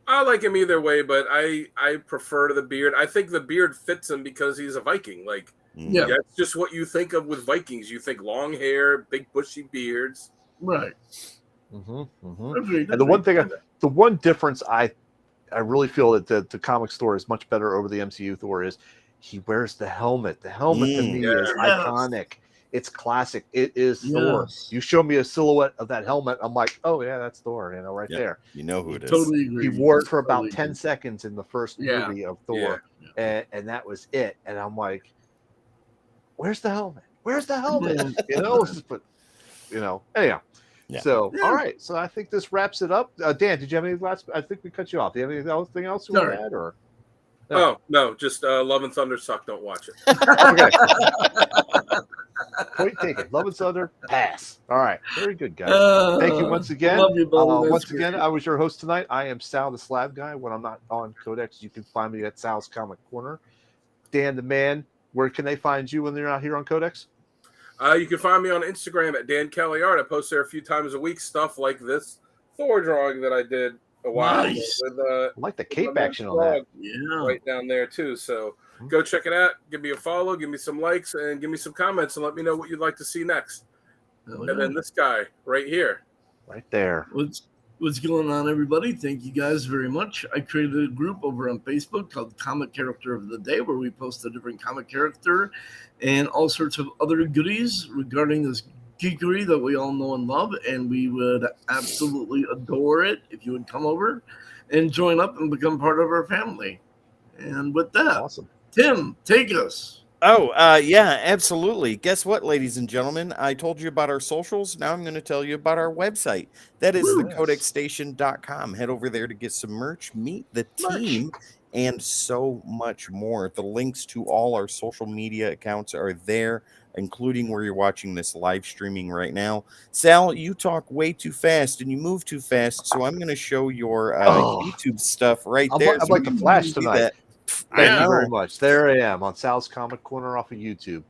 I like him either way, but I prefer the beard. I think the beard fits him because he's a Viking. Like, Yeah. that's just what you think of with Vikings. You think long hair, big bushy beards. Right. And the one difference I really feel that the comics Thor is much better over the MCU Thor is he wears the helmet. The helmet to me is iconic. It's classic. It is Thor. You show me a silhouette of that helmet, I'm like, oh yeah, that's Thor. Right there. You know who it is. Totally agree. He wore it for about 10 seconds in the first movie of Thor, and that was it. And I'm like, where's the helmet? Where's the helmet? But anyhow. Yeah. So, all right. So I think this wraps it up. Dan, did you have any last? I think we cut you off. Do you have anything else you want to add? Or oh no, just Love and Thunder suck. Don't watch it. Okay. Point taken. Love and Thunder. Pass. All right. Very good, guys. Thank you once again. Love you, brother. Once again, I was your host tonight. I am Sal the Slab Guy. When I'm not on Codex, you can find me at Sal's Comic Corner. Dan the Man. Where can they find you when they're not here on Codex? You can find me on Instagram at Dan Kelly Art. I post there a few times a week stuff like this Thor drawing that I did a while ago with I like the cape action on that. Right down there too. So go check it out. Give me a follow, give me some likes, and give me some comments, and let me know what you'd like to see next. And then this guy right here, right there. What's going on, everybody? Thank you guys very much. I created a group over on Facebook called Comic Character of the Day, where we post a different comic character and all sorts of other goodies regarding this geekery that we all know and love. And we would absolutely adore it if you would come over and join up and become part of our family. And with that, awesome. Tim, take us. Oh, yeah, absolutely. Guess what, ladies and gentlemen? I told you about our socials. Now I'm going to tell you about our website. That is thecodexstation.com. Head over there to get some merch, meet the team, and so much more. The links to all our social media accounts are there, including where you're watching this live streaming right now. Sal, you talk way too fast and you move too fast, so I'm going to show your YouTube stuff right there. I'm like the Flash tonight. Thank you very much. There I am on Sal's Comic Corner off of YouTube.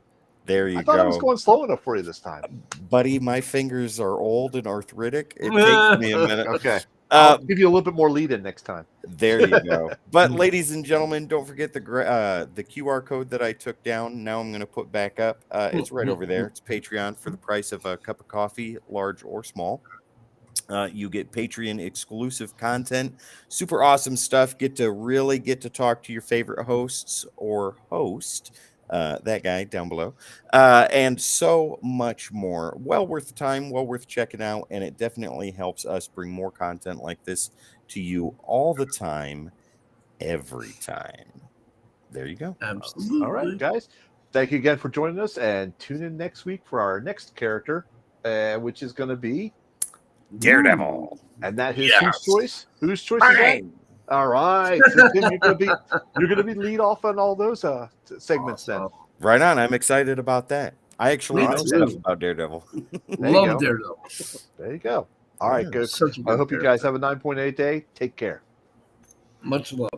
There you I thought go. I was going slow enough for you this time. Buddy, my fingers are old and arthritic. It takes me a minute. Okay. I'll give you a little bit more lead in next time. There you go. But ladies and gentlemen, don't forget the QR code that I took down. Now I'm going to put back up. It's right over there. It's Patreon for the price of a cup of coffee, large or small. You get Patreon exclusive content, super awesome stuff. Get to talk to your favorite hosts or host, that guy down below, and so much more. Well worth the time, well worth checking out, and it definitely helps us bring more content like this to you all the time, every time. There you go. Absolutely. All right, guys. Thank you again for joining us, and tune in next week for our next character, which is going to be Daredevil. And that is whose choice? Whose choice is that? All right. So Tim, you're gonna be lead off on all those segments then. Right on. I'm excited about that. I actually know stuff about Daredevil. Love Daredevil. There you go. All right, good. I hope you guys have a 9.8 day. Take care. Much love.